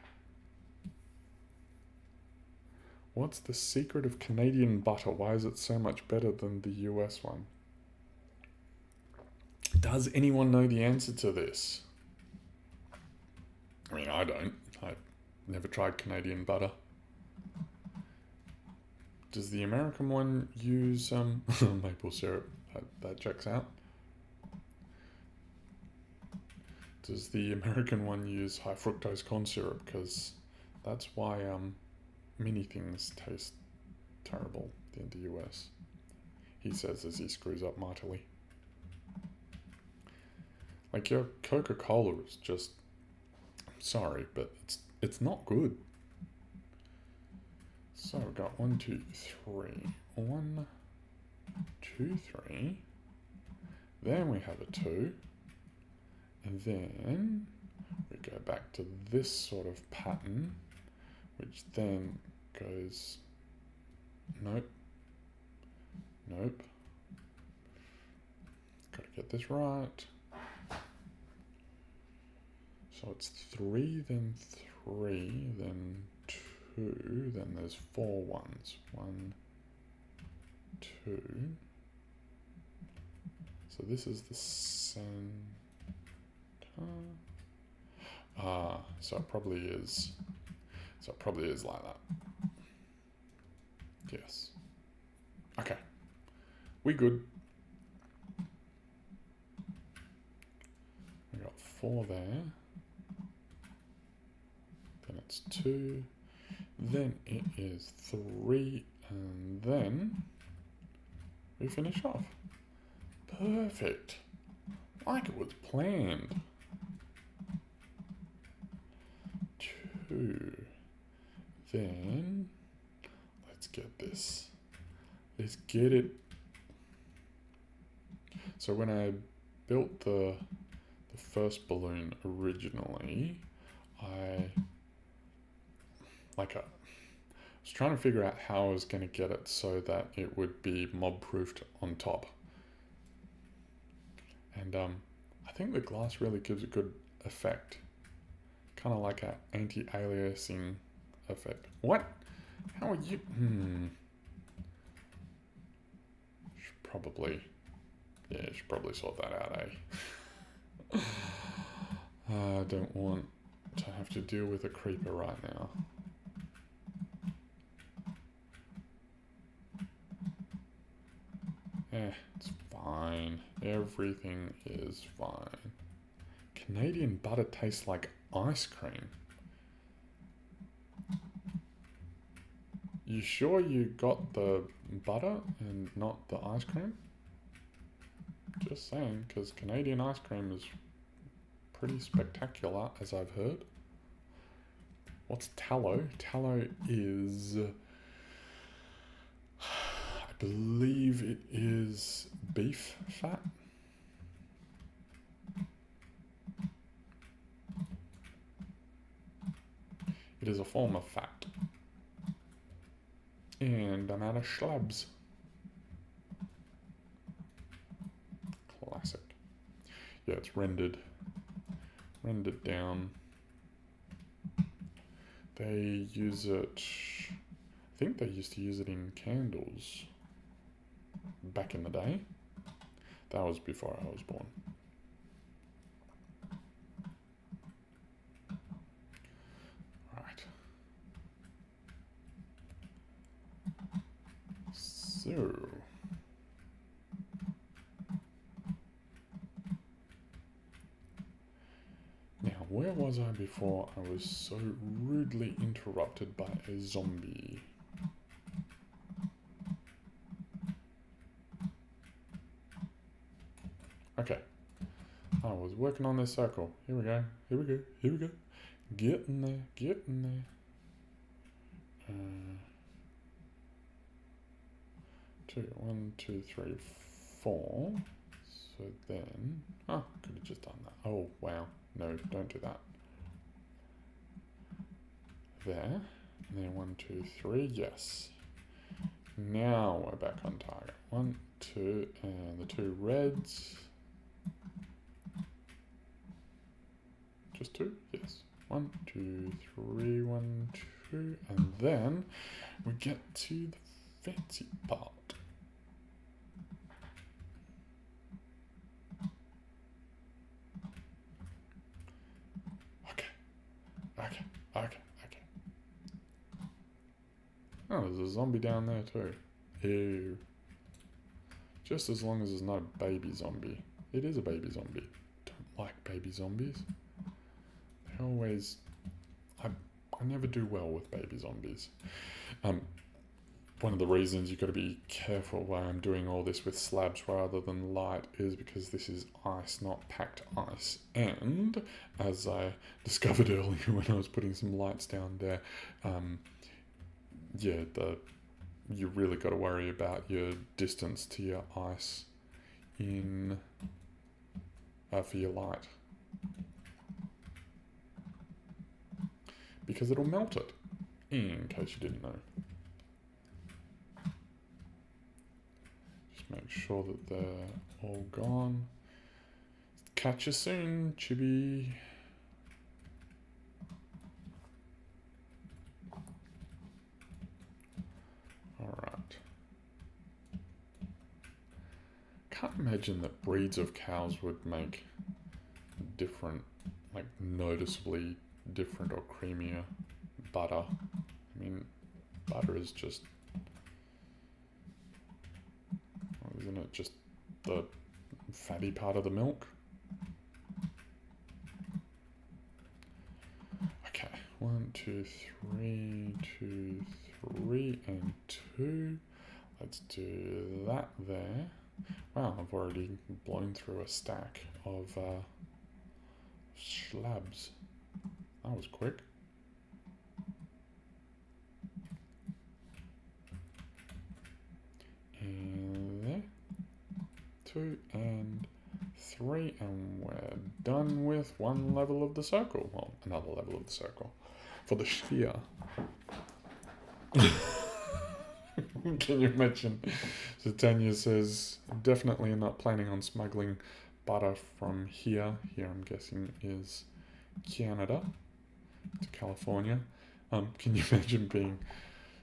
What's the secret of Canadian butter? Why is it so much better than the US one? Does anyone know the answer to this? I mean, I don't. I've never tried Canadian butter. Does the American one use maple syrup? That checks out. Does the American one use high fructose corn syrup? Because that's why many things taste terrible in the US. He says as he screws up mightily. Like your Coca-Cola is just, I'm sorry, but it's not good. So we've got 1, 2, 3. 1, 2, 3. Then we have a 2. And then we go back to this sort of pattern, which then goes, nope, nope. Got to get this right. So it's 3, then 3, then 2, then there's 4 ones. 1, 2. So this is the center. So it probably is. So it probably is like that. Yes. Okay. We good. We got 4 there. Then it's 2. Then it is 3, and then we finish off. Perfect. Like it was planned. 2. Then let's get this. Let's get it. So when I built the first balloon originally, I was trying to figure out how I was going to get it so that it would be mob-proofed on top. And I think the glass really gives a good effect. Kind of like an anti-aliasing effect. What? How are you? Should probably sort that out, eh? I don't want to have to deal with a creeper right now. It's fine. Everything is fine. Canadian butter tastes like ice cream. You sure you got the butter and not the ice cream? Just saying, because Canadian ice cream is pretty spectacular, as I've heard. What's tallow? Tallow is... I believe it is beef fat. It is a form of fat. And I'm out of schlabs. Classic. Yeah, it's rendered down. They use it, I think they used to use it in candles back in the day. That was before I was born. Right. So. Now, where was I before I was so rudely interrupted by a zombie? Okay. I was working on this circle. Here we go. Here we go. Here we go. Getting there. Getting there. 1, 2, 3, 4. So then... Oh, could have just done that. Oh, wow. No, don't do that. There. And then 1, 2, 3. Yes. Now we're back on target. 1, 2, and the 2 reds. Just 2? Yes. 1, 2, 3, 1, 2. And then we get to the fancy part. Okay. Oh, there's a zombie down there too. Ew. Just as long as it's not a baby zombie. It is a baby zombie. Don't like baby zombies. They always... I never do well with baby zombies. One of the reasons you've got to be careful why I'm doing all this with slabs rather than light is because this is ice, not packed ice. And, as I discovered earlier when I was putting some lights down there, yeah, you really got to worry about your distance to your ice in for your light. Because it'll melt it, in case you didn't know. Make sure that they're all gone. Catch you soon, Chibi. Alright. Can't imagine that breeds of cows would make different, like noticeably different or creamier butter. I mean, butter is just... Isn't it just the fatty part of the milk? Okay, 1, 2, 3, 2, 3, and 2. Let's do that there. Wow, I've already blown through a stack of slabs. That was quick. 2, and 3, and we're done with one level of the circle. Well, another level of the circle. For the sphere. Can you imagine? So Tanya says, definitely not planning on smuggling butter from here. Here I'm guessing is Canada to California. Can you imagine being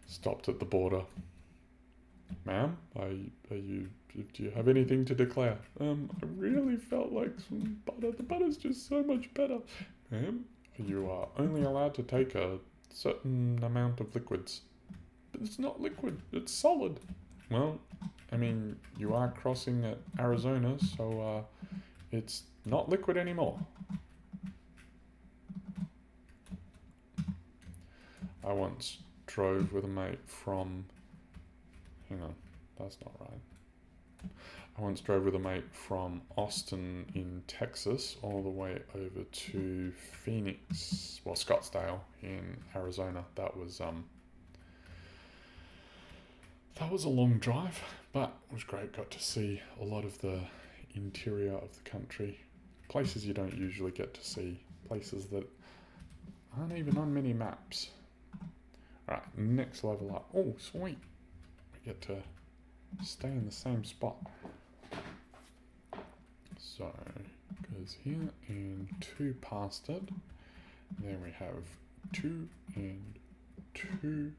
stopped at the border? Ma'am, do you have anything to declare? I really felt like some butter. The butter's just so much better. Ma'am, you are only allowed to take a certain amount of liquids. But it's not liquid, it's solid. Well, I mean, you are crossing at Arizona, so it's not liquid anymore. I once drove with a mate from... Hang on, that's not right. I once drove with a mate from Austin in Texas all the way over to Phoenix, well, Scottsdale in Arizona. That was a long drive, but it was great. Got to see a lot of the interior of the country, places you don't usually get to see, places that aren't even on many maps. Alright, next level up. Oh, sweet. We get to stay in the same spot. So, goes here and 2 past it. Then we have 2 and 2.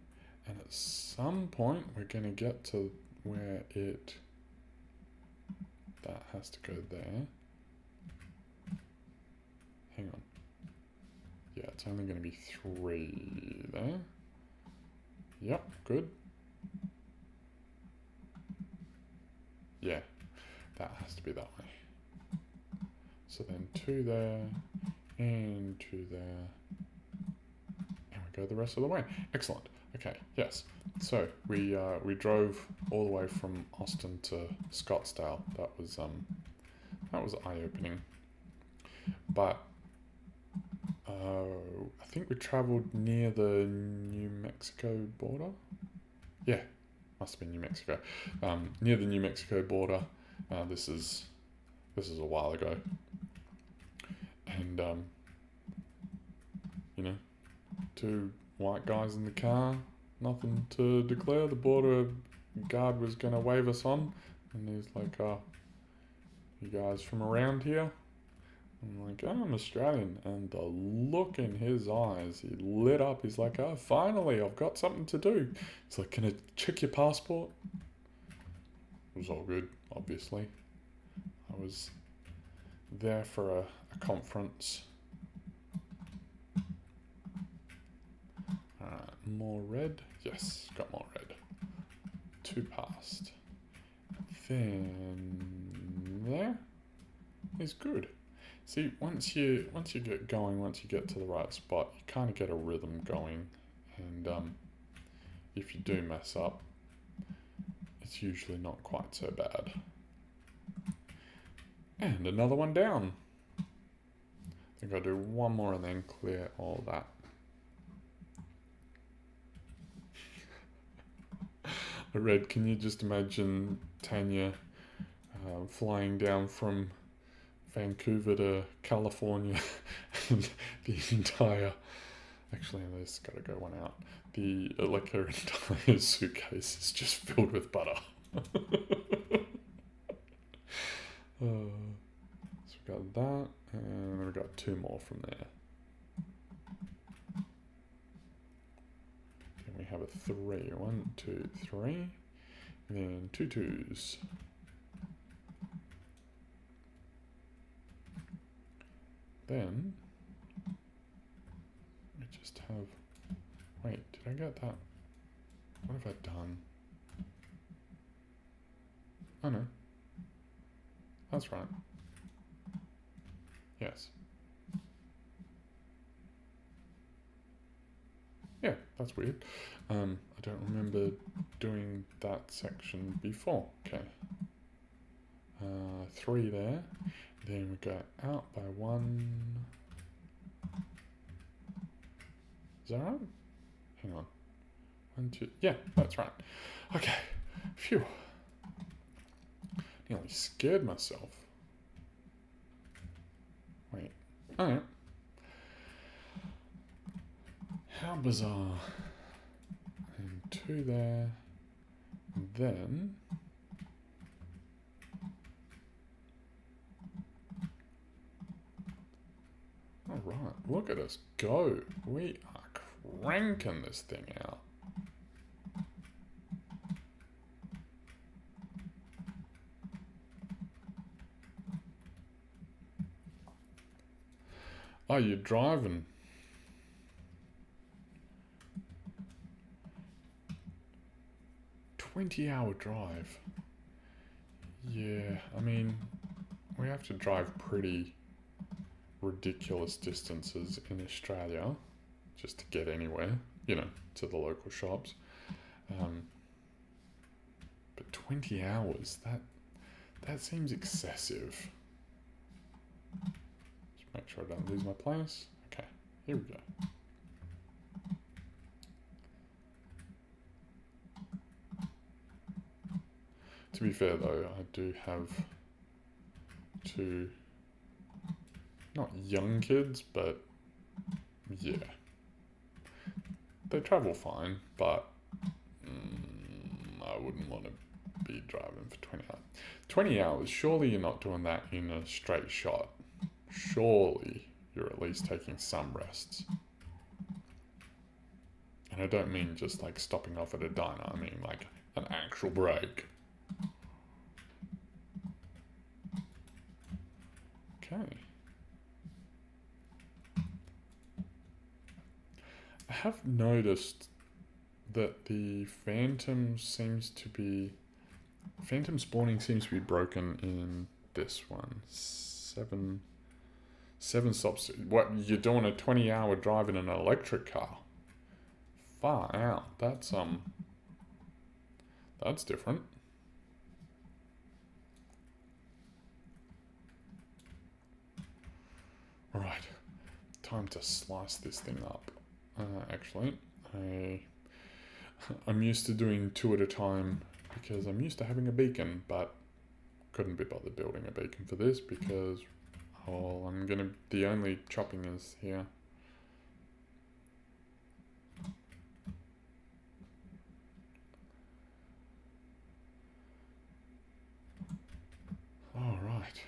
And at some point we're going to get to where that has to go there. Hang on. Yeah, it's only going to be 3 there. Yep, good. Yeah, that has to be that way. So then 2 there, and 2 there, and we go the rest of the way. Excellent. Okay, yes. So we drove all the way from Austin to Scottsdale. That was eye-opening. But I think we travelled near the New Mexico border. Yeah, must have been New Mexico. Near the New Mexico border. This is a while ago. And you know, 2 white guys in the car, nothing to declare. The border guard was going to wave us on, and he's like, you guys from around here? I'm like, oh, I'm Australian. And the look in his eyes, he lit up. He's like, oh, finally, I've got something to do. He's like, can I check your passport? It was all good, obviously. I was there for a conference. More red. Yes, got more red. 2 past. Then there is good. See, once you get going, once you get to the right spot, you kind of get a rhythm going, and if you do mess up, it's usually not quite so bad. And another one down. I think I'll do one more and then clear all that. Red, can you just imagine Tanya flying down from Vancouver to California and the entire... Actually, there's got to go one out. Her entire suitcase is just filled with butter. So we've got that, and then we've got 2 more from there. Then we have a 3. 1, 2, 3. And then 2 2s. Then we just have... Wait, did I get that? What have I done? Oh no. That's right. Yes. Yeah, that's weird. I don't remember doing that section before. Okay. 3 there. Then we go out by 1. Is that right? Hang on. 1, 2. Yeah, that's right. Okay. Phew. Nearly scared myself. Wait. Alright. How bizarre. And 2 there. And then... Alright, look at us go. We are cranking this thing out. Oh, you're driving. $20-hour drive. Yeah, I mean, we have to drive pretty ridiculous distances in Australia just to get anywhere, you know, to the local shops. But 20 hours, that seems excessive. Just make sure I don't lose my place. Okay, here we go. To be fair though, I do have 2 not young kids, but yeah. They travel fine, but I wouldn't want to be driving for 20 hours. 20 hours, surely you're not doing that in a straight shot. Surely you're at least taking some rests. And I don't mean just like stopping off at a diner, I mean like an actual break. Okay. I have noticed that the phantom spawning seems to be broken in this one. 7 stops. What, you're doing a 20-hour drive in an electric car? Far out. That's different. Right. Time to slice this thing up. Actually, I'm used to doing 2 at a time because I'm used to having a beacon, but couldn't be bothered building a beacon for this because the only chopping is here. All right.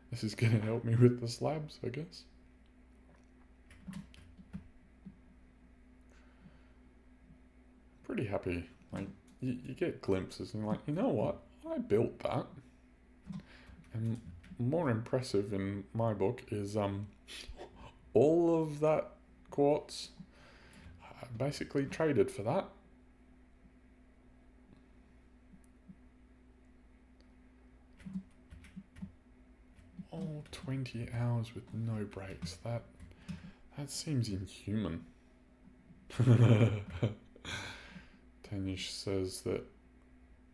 This is gonna help me with the slabs, I guess. Pretty happy. Like, you get glimpses and you're like, you know what? I built that. And more impressive in my book is all of that quartz I basically traded for that. All 20 hours with no breaks. That seems inhuman. Tanish says that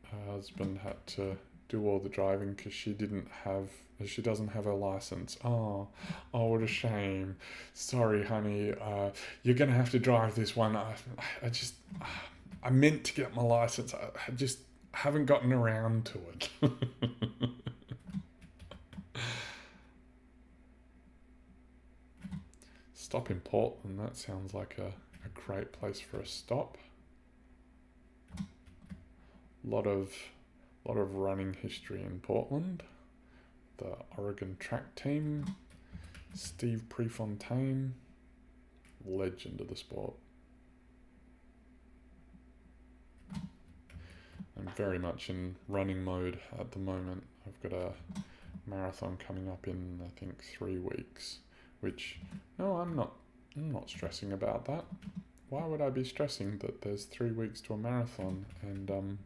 her husband had to do all the driving because she doesn't have a license. Oh, what a shame. Sorry, honey. You're gonna have to drive this one. I meant to get my license. I just haven't gotten around to it. Stop in Portland. That sounds like a great place for a stop. Lot of running history in Portland. The Oregon track team, Steve Prefontaine, legend of the sport. I'm very much in running mode at the moment. I've got a marathon coming up in I think 3 weeks, which no, I'm not stressing about that. Why would I be stressing that there's 3 weeks to a marathon and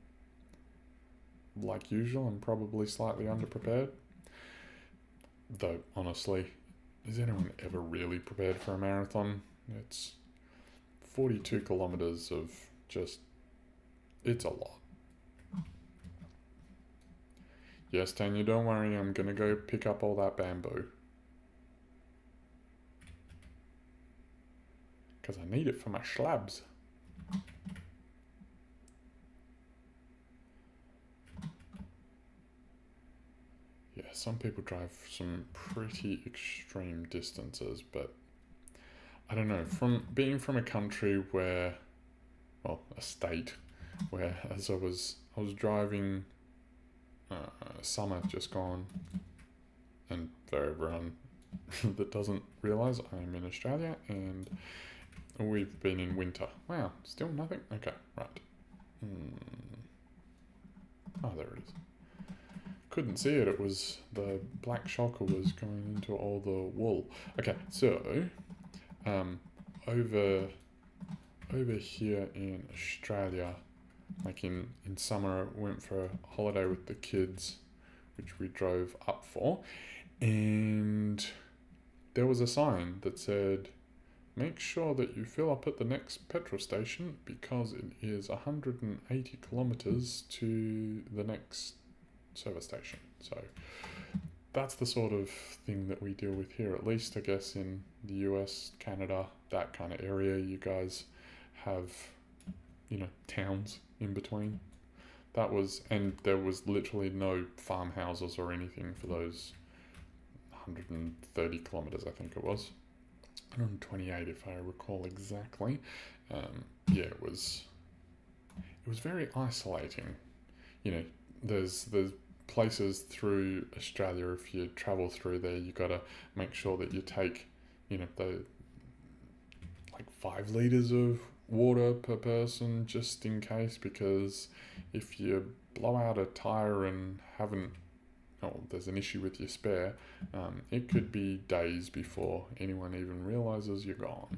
like usual, I'm probably slightly underprepared. Though, honestly, is anyone ever really prepared for a marathon? It's 42 kilometers of just... it's a lot. Yes, Tanya, don't worry, I'm gonna go pick up all that bamboo. Because I need it for my slabs. some people drive some pretty extreme distances, but I don't know, from being from a country where, well, a state where, as I was driving, summer just gone, and for everyone that doesn't realise, I'm in Australia and we've been in winter. Wow, still nothing? Okay, right. Oh, there it is. Couldn't see it, it was the black shocker was going into all the wool. Okay, so over here in Australia, like in summer, I went for a holiday with the kids, which we drove up for, and there was a sign that said, make sure that you fill up at the next petrol station because it is 180 kilometers to the next service station. So that's the sort of thing that we deal with here, at least I guess in the US, Canada, that kind of area. You guys have, you know, towns in between. That was, and there was literally no farmhouses or anything for those 130 kilometers, I think it was. 128 if I recall exactly. Yeah, it was very isolating. You know, there's places through Australia, if you travel through there, you got to make sure that you take, you know, the like 5 liters of water per person just in case, because if you blow out a tire and there's an issue with your spare, it could be days before anyone even realizes you're gone,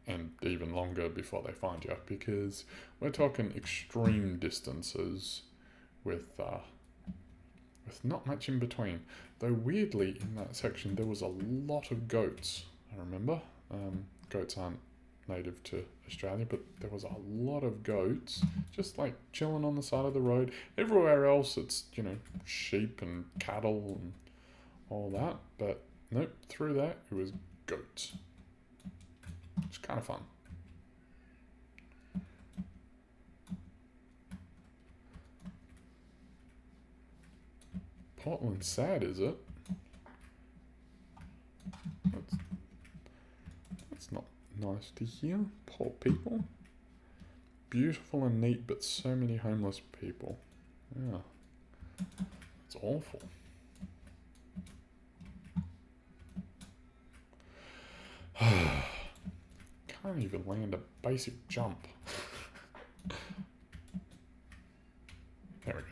and even longer before they find you, because we're talking extreme distances with not much in between. Though weirdly, in that section there was a lot of goats. I remember goats aren't native to Australia, but there was a lot of goats just like chilling on the side of the road. Everywhere else it's, you know, sheep and cattle and all that, but nope, through that it was goats. It's kind of fun. Portland's sad, is it? That's not nice to hear. Poor people. Beautiful and neat, but so many homeless people. Yeah. It's awful. Can't even land a basic jump. There we go.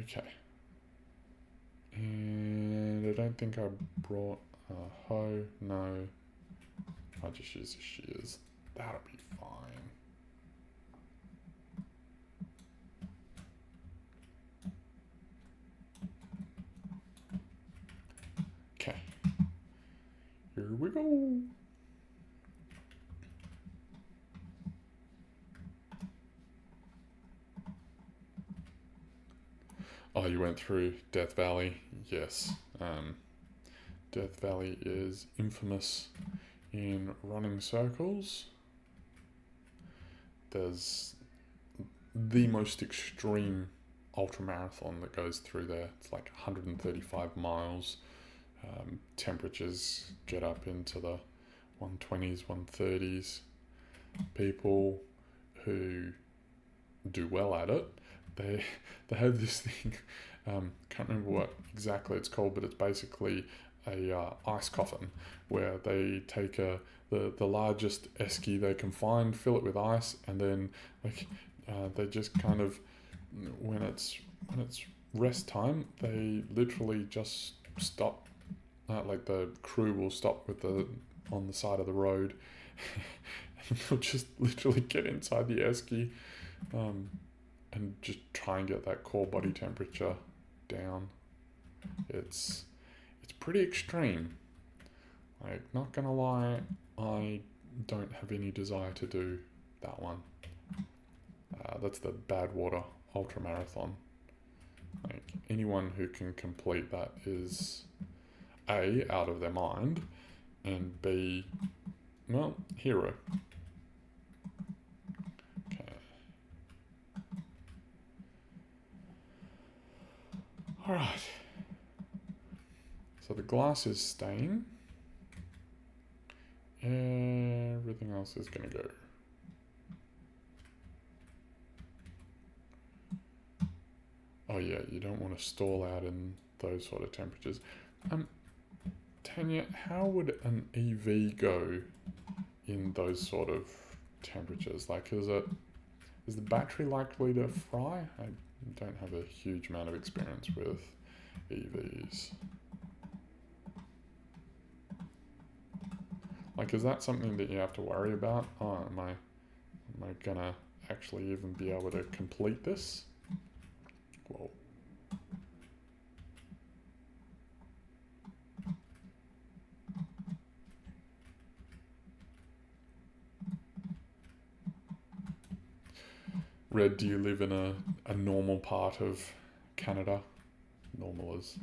Okay. And I don't think I brought a hoe. No. I'll just use the shears. That'll be fine. Okay. Here we go. Oh, you went through Death Valley? Yes. Death Valley is infamous in running circles. There's the most extreme ultramarathon that goes through there. It's like 135 miles. Temperatures get up into the 120s, 130s. People who do well at it, they have this thing, can't remember what exactly it's called, but it's basically a ice coffin where they take the largest esky they can find, fill it with ice, and then they just kind of, when it's rest time, they literally just stop. Like the crew will stop on the side of the road, and they'll just literally get inside the esky, and just try and get that core body temperature down. It's pretty extreme. Like, not gonna lie, I don't have any desire to do that one. That's the Badwater Ultramarathon. Like, anyone who can complete that is A, out of their mind, and B, well, hero. Okay, Alright. So the glass is staying. Everything else is going to go. Oh yeah, you don't want to stall out in those sort of temperatures. Tanya, how would an EV go in those sort of temperatures? Like, is the battery likely to fry? I don't have a huge amount of experience with EVs. Like, is that something that you have to worry about? Oh, am I gonna actually even be able to complete this? Whoa. Red, do you live in a normal part of Canada? Normal as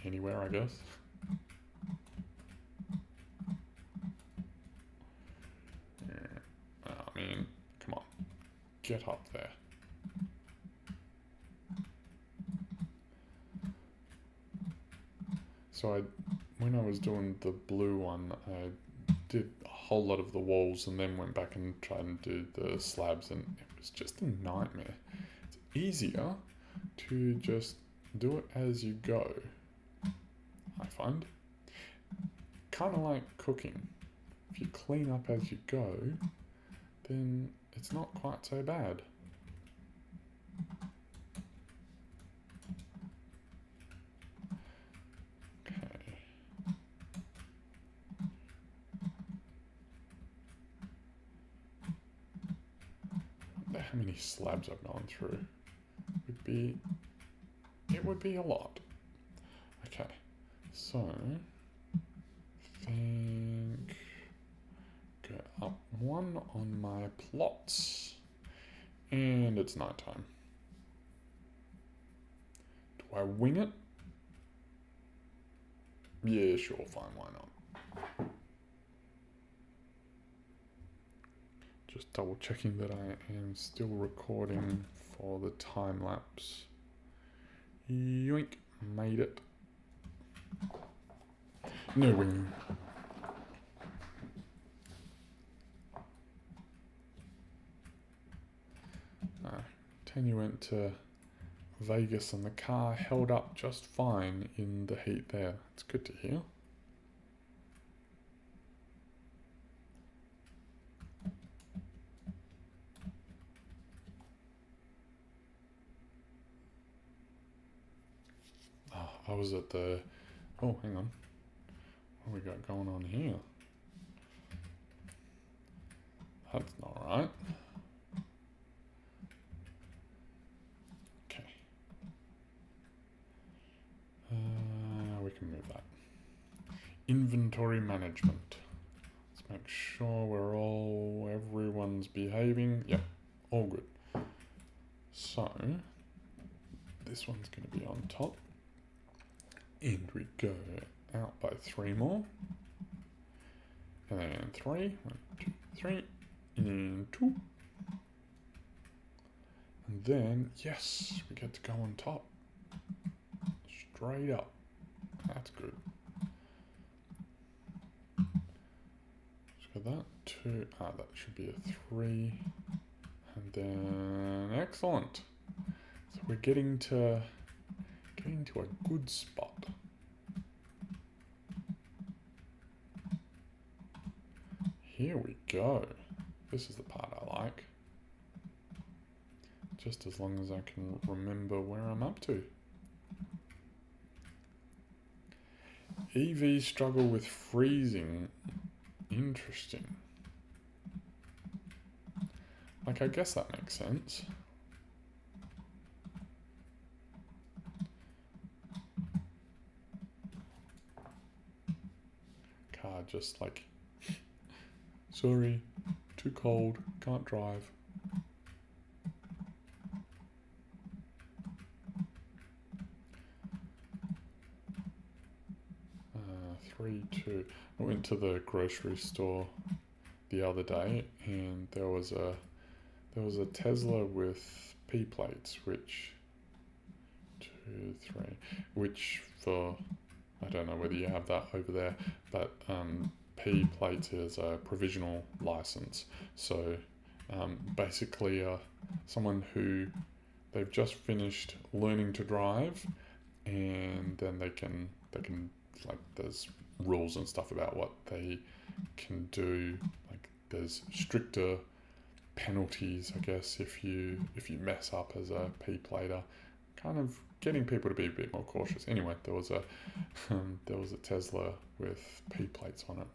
anywhere, I guess. Yeah. I mean, come on. Get up there. So when I was doing the blue one, I did a whole lot of the walls and then went back and tried and do the slabs, and it was just a nightmare. It's easier to just do it as you go, I find. Kind of like cooking. If you clean up as you go, then it's not quite so bad. How many slabs I've gone through? It would be a lot. Okay, so think go up one on my plots, and it's nighttime. Do I wing it? Yeah, sure, fine, why not? Just double checking that I am still recording for the time lapse. Yoink, made it. No wing. Tanya went to Vegas and the car held up just fine in the heat there. It's good to hear. I was at the... Oh, hang on. What we got going on here? That's not right. Okay. We can move that. Inventory management. Let's make sure everyone's behaving. Yep, all good. So, this one's going to be on top. And we go out by 3 more. And then 3. 1, 2, 3. And 2. And then, yes, we get to go on top. Straight up. That's good. So that 2. That should be a 3. And then, excellent. So we're getting to a good spot. Here we go. This is the part I like. Just as long as I can remember where I'm up to. EVs struggle with freezing. Interesting. Like, I guess that makes sense. Car just like, sorry, too cold, can't drive. 3, 2. I went to the grocery store the other day, and there was a Tesla with P plates, which to 3, which for, I don't know whether you have that over there, but P plates is a provisional license. So basically someone who they've just finished learning to drive, and then they can like, there's rules and stuff about what they can do. Like there's stricter penalties, I guess, if you mess up as a P plater, kind of getting people to be a bit more cautious. Anyway, there was a Tesla with P plates on it,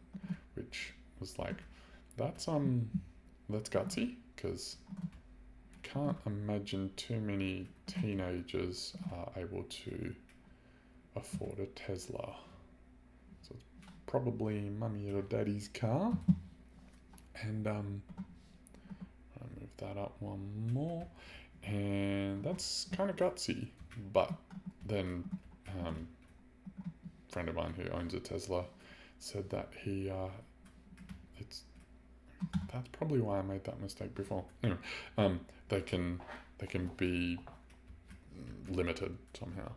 which was like, that's gutsy, because can't imagine too many teenagers are able to afford a Tesla. So it's probably mummy or daddy's car. And I'll move that up one more, and that's kind of gutsy. But then a friend of mine who owns a Tesla said that that's probably why I made that mistake before. Anyway, they can be limited somehow.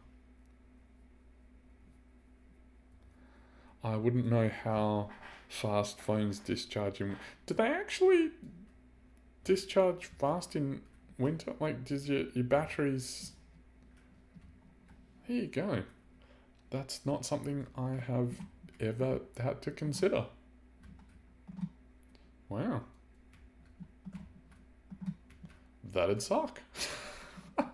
I wouldn't know how fast phones discharge in. Do they actually discharge fast in winter? Like, does your batteries? There you go. That's not something I have ever had to consider. Wow. That'd suck. So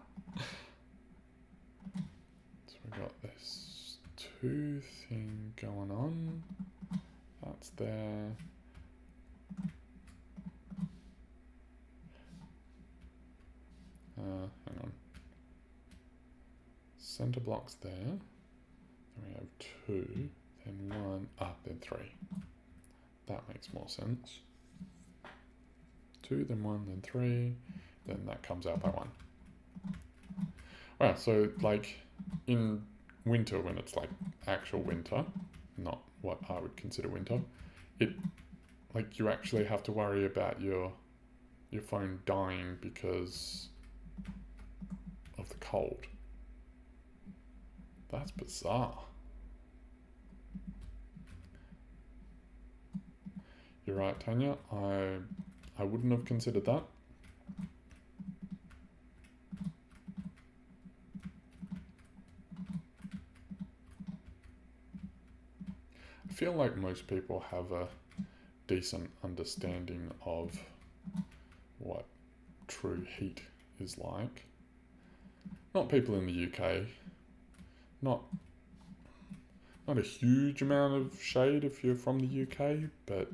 we got this 2 thing going on. That's there. Hang on. Center blocks there. Then we have 2, then 1, then 3. That makes more sense. 2, then 1, then 3, then that comes out by 1. Wow, so like in winter, when it's like actual winter, not what I would consider winter, like you actually have to worry about your phone dying because of the cold. That's bizarre. You're right, Tanya. I wouldn't have considered that. I feel like most people have a decent understanding of what true heat is like. Not people in the UK. Not a huge amount of shade if you're from the UK, but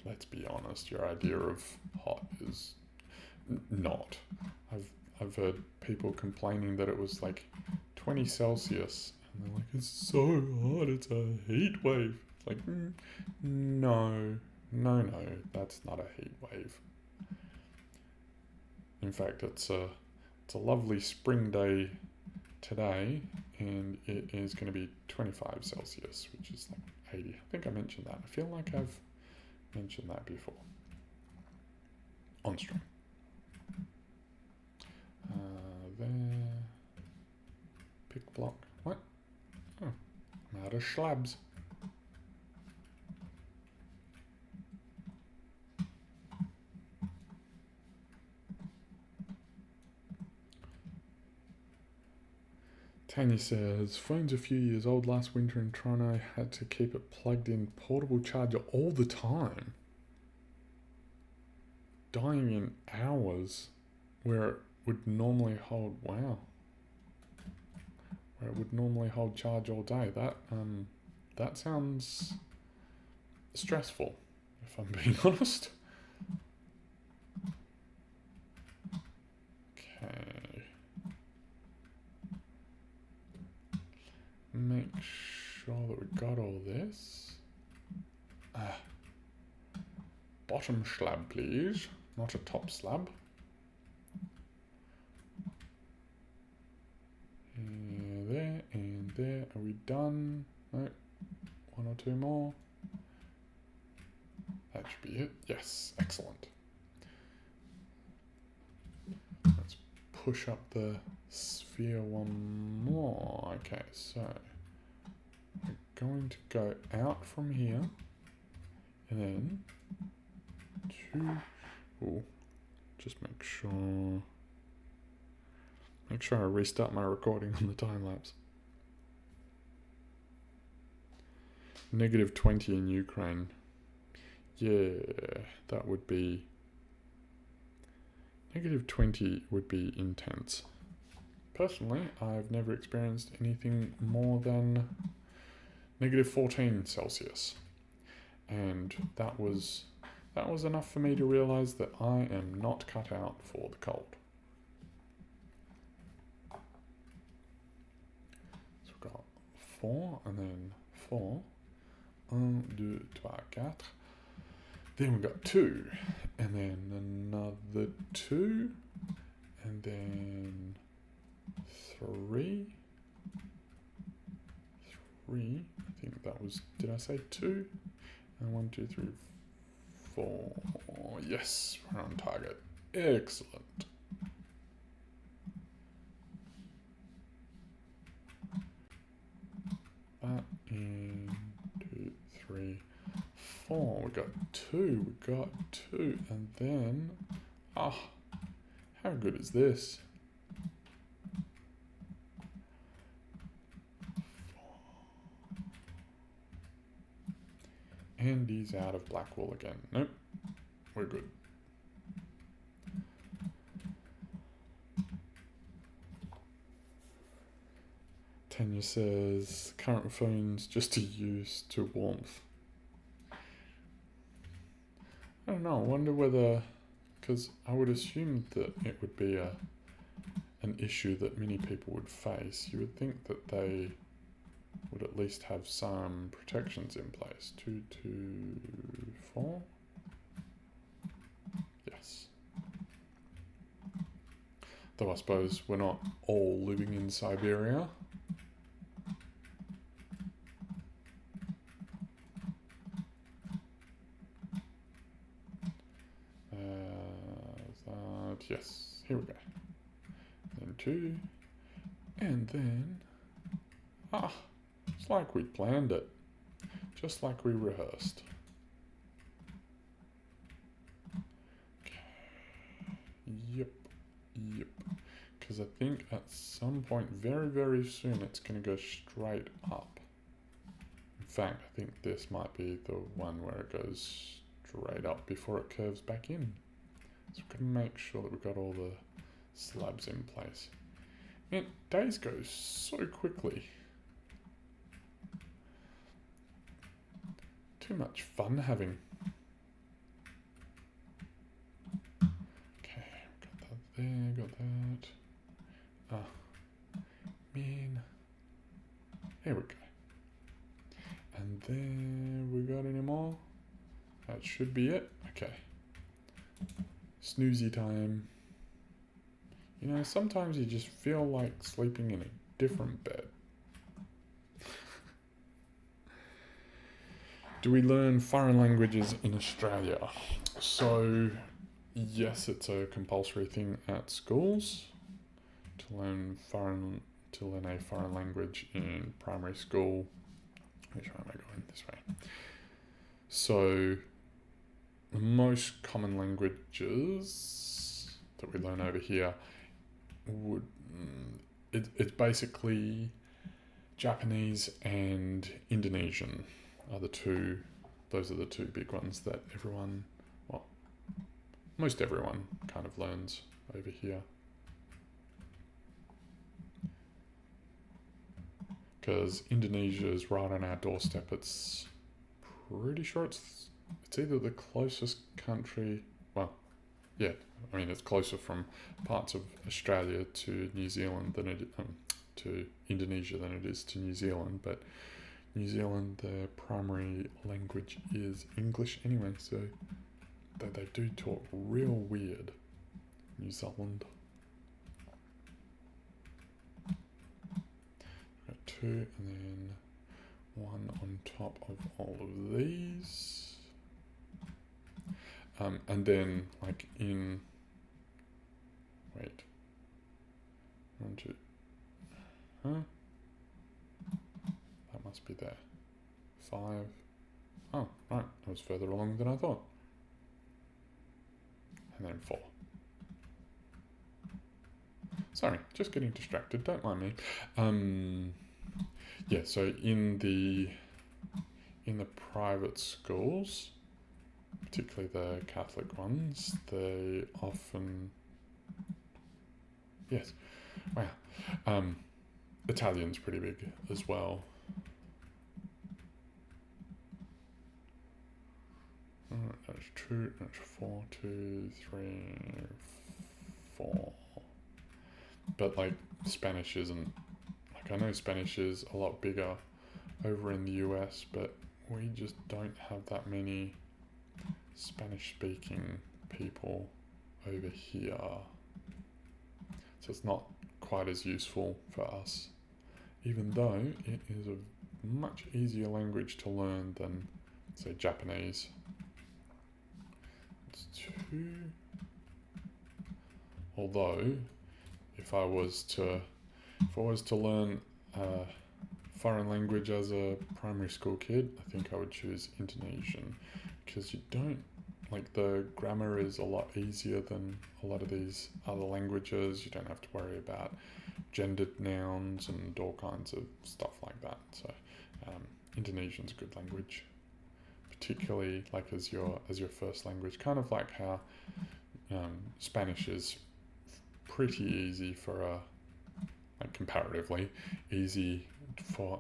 let's be honest, your idea of hot is not. I've heard people complaining that it was like 20 Celsius, and they're like, it's so hot, it's a heat wave. It's like, no, that's not a heat wave. In fact, it's a lovely spring day today, and it is going to be 25 Celsius, which is like 80. I think I mentioned that. I feel like I've mentioned that before on stream. There. Pick block. What? Oh, I'm out of slabs. Tanya says, phone's a few years old. Last winter in Toronto, had to keep it plugged in portable charger all the time. Dying in hours where it would normally hold, wow. Where it would normally hold charge all day. That sounds stressful, if I'm being honest. Okay. Make sure that we got all this. Bottom slab, please, not a top slab. There and there. Are we done? No. 1 or 2 more. That should be it. Yes, excellent. Let's push up the sphere one more. Okay, so we're going to go out from here and then just make sure I restart my recording on the time lapse. -20 in Ukraine. Yeah, that would be -20 would be intense. Personally, I've never experienced anything more than -14 Celsius. And that was enough for me to realize that I am not cut out for the cold. So we've got 4 and then 4. 1, 2, 3, 4. Then we've got 2 and then another 2 and then 3. I think that was, did I say 2? And 1, 2, 3, 4. Yes, we're on target. Excellent. That in 2, 3, 4. We got 2. And then, how good is this? And he's out of black wool again. Nope, we're good. Tanya says, current phones just to use to warmth. I don't know, I wonder whether, because I would assume that it would be an issue that many people would face. You would think that they would at least have some protections in place. 2, 2, 4. Yes. Though I suppose we're not all living in Siberia. Yes, here we go. Then 2. And then, it's like we planned it, just like we rehearsed. Okay. Yep. Because I think at some point very, very soon it's going to go straight up. In fact, I think this might be the one where it goes straight up before it curves back in. So we've got to make sure that we've got all the slabs in place. Man, days go so quickly. Too much fun having. Okay, got that there, got that. Man. There we go. And then we got any more? That should be it. Okay. Snoozy time. You know, sometimes you just feel like sleeping in a different bed. Do we learn foreign languages in Australia? So, yes, it's a compulsory thing at schools to learn a foreign language in primary school. Which way am I going? This way. So, the most common languages that we learn over here it's basically Japanese and Indonesian are the two. Those are the two big ones that everyone, well, most everyone kind of learns over here. Because Indonesia is right on our doorstep. It's pretty sure it's either the closest country, well, yeah, I mean it's closer from parts of Australia to New Zealand than it to Indonesia than it is to New Zealand, but New Zealand, their primary language is English anyway, so they do talk real weird. New Zealand. Got 2 and then 1 on top of all of these. And then, like in, wait, 1, 2. Huh? That must be there. 5. Oh, right. That was further along than I thought. And then 4. Sorry, just getting distracted. Don't mind me. Yeah. So in the private schools, particularly the Catholic ones, they often, yes, wow. Italian's pretty big as well. That's 2, that's 4, 2, 3, 4. But like Spanish isn't, like I know Spanish is a lot bigger over in the US, but we just don't have that many Spanish speaking people over here. So it's not quite as useful for us, even though it is a much easier language to learn than, say, Japanese. It's 2. Although, if I was to learn a foreign language as a primary school kid, I think I would choose Indonesian, because you don't, like, the grammar is a lot easier than a lot of these other languages. You don't have to worry about gendered nouns and all kinds of stuff like that. So Indonesian's a good language, particularly like as your first language, kind of like how Spanish is pretty easy for like comparatively easy for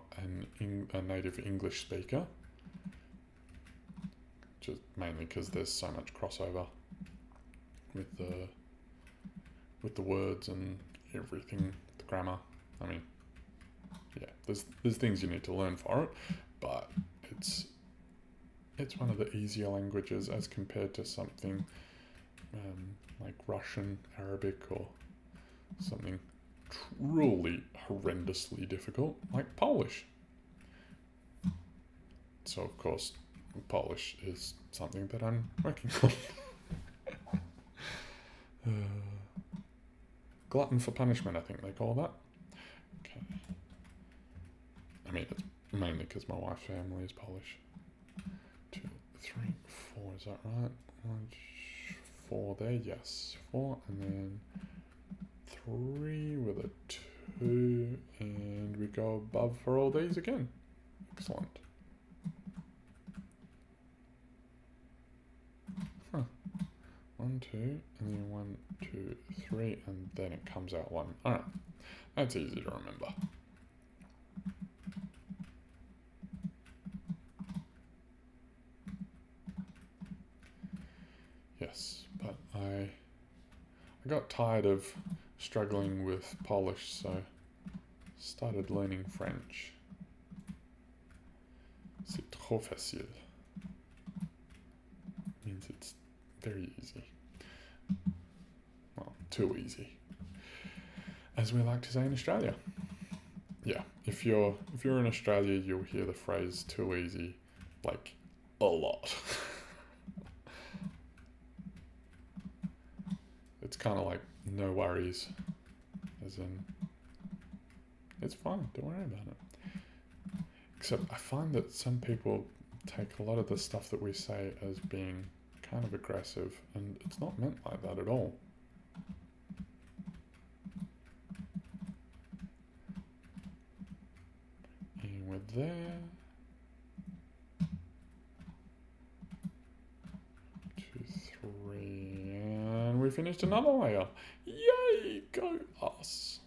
a native English speaker, just mainly because there's so much crossover with the words and everything, the grammar. I mean, yeah, there's things you need to learn for it, but it's one of the easier languages as compared to something like Russian, Arabic, or something truly horrendously difficult like Polish. So of course Polish is something that I'm working on. Glutton for punishment, I think they call that. Okay. I mean, it's mainly because my wife's family is Polish. 2, 3, 4, is that right? 1, 4 there, yes. 4, and then 3 with a 2, and we go above for all these again. Excellent. Huh. 1, 2, and then 1, 2, 3, and then it comes out 1. Alright, that's easy to remember. Yes, but I got tired of struggling with Polish, so started learning French. C'est trop facile. Means it's very easy. Well, too easy, as we like to say in Australia. Yeah, if you're in Australia, you'll hear the phrase "too easy" like a lot. It's kind of like no worries, as in it's fine, don't worry about it. Except I find that some people take a lot of the stuff that we say as being kind of aggressive, and it's not meant like that at all. And we're there. 2, 3, and we finished another layer. Yay, go us.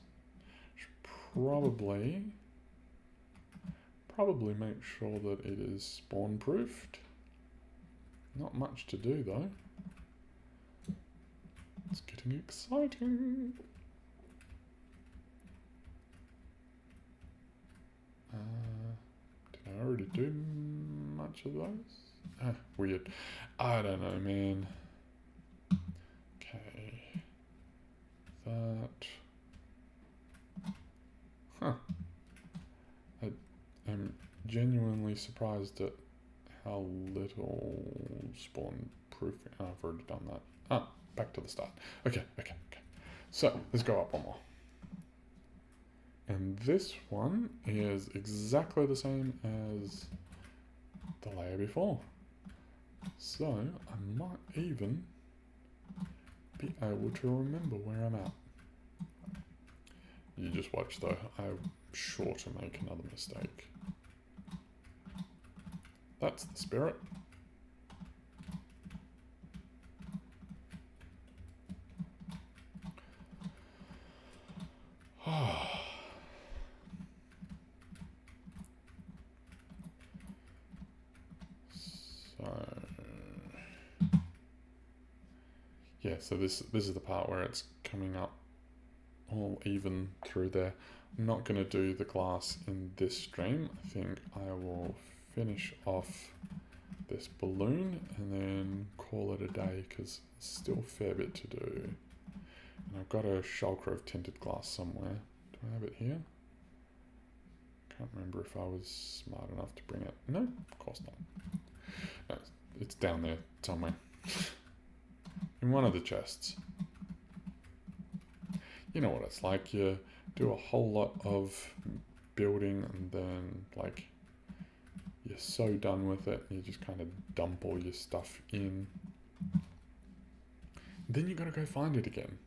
Should probably make sure that it is spawn proofed. Not much to do though. It's getting exciting. Did I already do much of those? Weird. I don't know, man. Okay. That. Huh. I'm genuinely surprised at how little spawn proofing. Oh, I've already done that. Back to the start. Okay. So let's go up one more. And this one is exactly the same as the layer before. So I might even be able to remember where I'm at. You just watch though, I'm sure to make another mistake. That's the spirit. Yeah, so this is the part where it's coming up all even through there. I'm not going to do the glass in this stream. I think I will finish off this balloon and then call it a day because it's still a fair bit to do. And I've got a shulker of tinted glass somewhere. Do I have it here? Can't remember if I was smart enough to bring it. No, of course not. No, it's down there somewhere. In one of the chests. You know what it's like, you do a whole lot of building and then like you're so done with it, you just kind of dump all your stuff in. Then you gotta go find it again.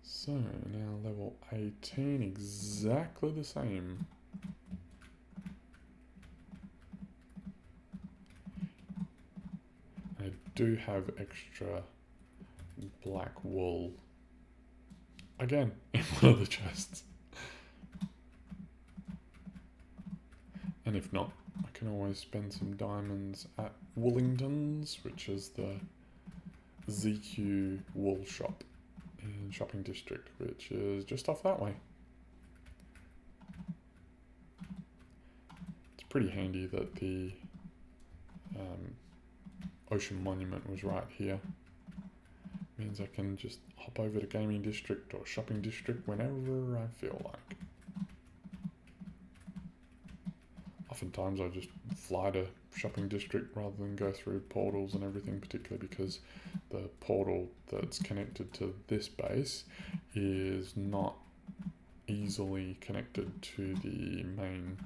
So now level 18, exactly the same. I do have extra black wool again in one of the chests. And if not, I can always spend some diamonds at Woolington's, which is the ZQ wool shop in Shopping District, which is just off that way. It's pretty handy that the Ocean Monument was right here. Means I can just hop over to Gaming District or Shopping District whenever I feel like. Oftentimes I just fly to Shopping District rather than go through portals and everything, particularly because the portal that's connected to this base is not easily connected to the main,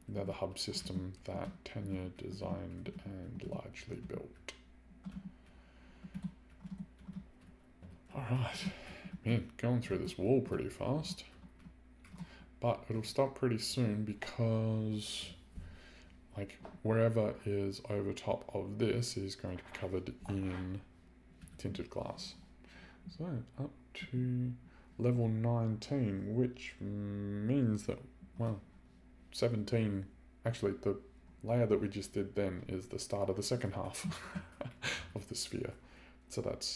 the hub system that Tanya designed and largely built. Alright, man, going through this wall pretty fast. But it'll stop pretty soon because like wherever is over top of this is going to be covered in tinted glass. So up to level 19, which means that, well, 17, actually the layer that we just did then is the start of the second half of the sphere. So that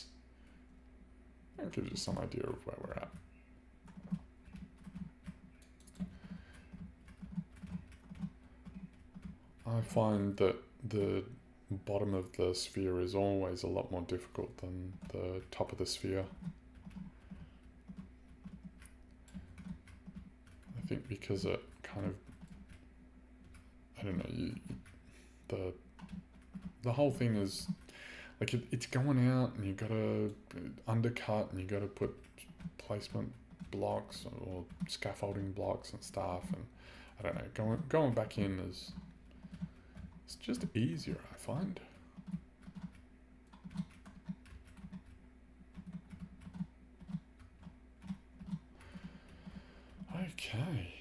gives you some idea of where we're at. I find that the bottom of the sphere is always a lot more difficult than the top of the sphere. I think because it kind of, I don't know, the whole thing is like it's going out and you gotta undercut and you gotta put placement blocks or scaffolding blocks and stuff, and I don't know, going back in is, it's just easier, I find. Okay.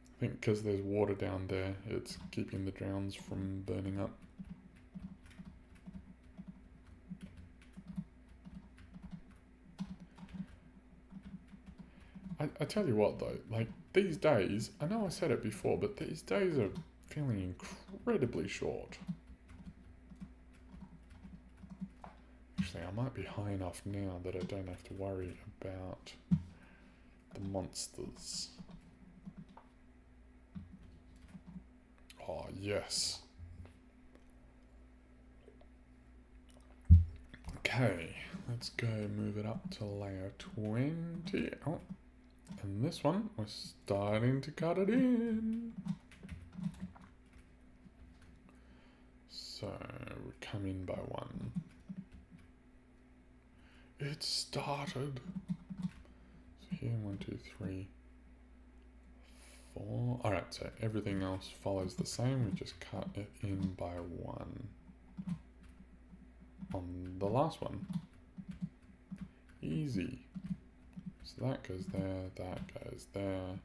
I think because there's water down there, it's keeping the drowns from burning up. I tell you what though, like these days, I know I said it before, but these days are feeling incredibly short. Actually, I might be high enough now that I don't have to worry about the monsters. Oh, yes. Okay, let's go move it up to layer 20. Oh, and this one, we're starting to cut it in. So we come in by 1. It started. So here, 1, 2, 3, 4. Alright, so everything else follows the same. We just cut it in by 1 on the last one. Easy. So that goes there, that goes there.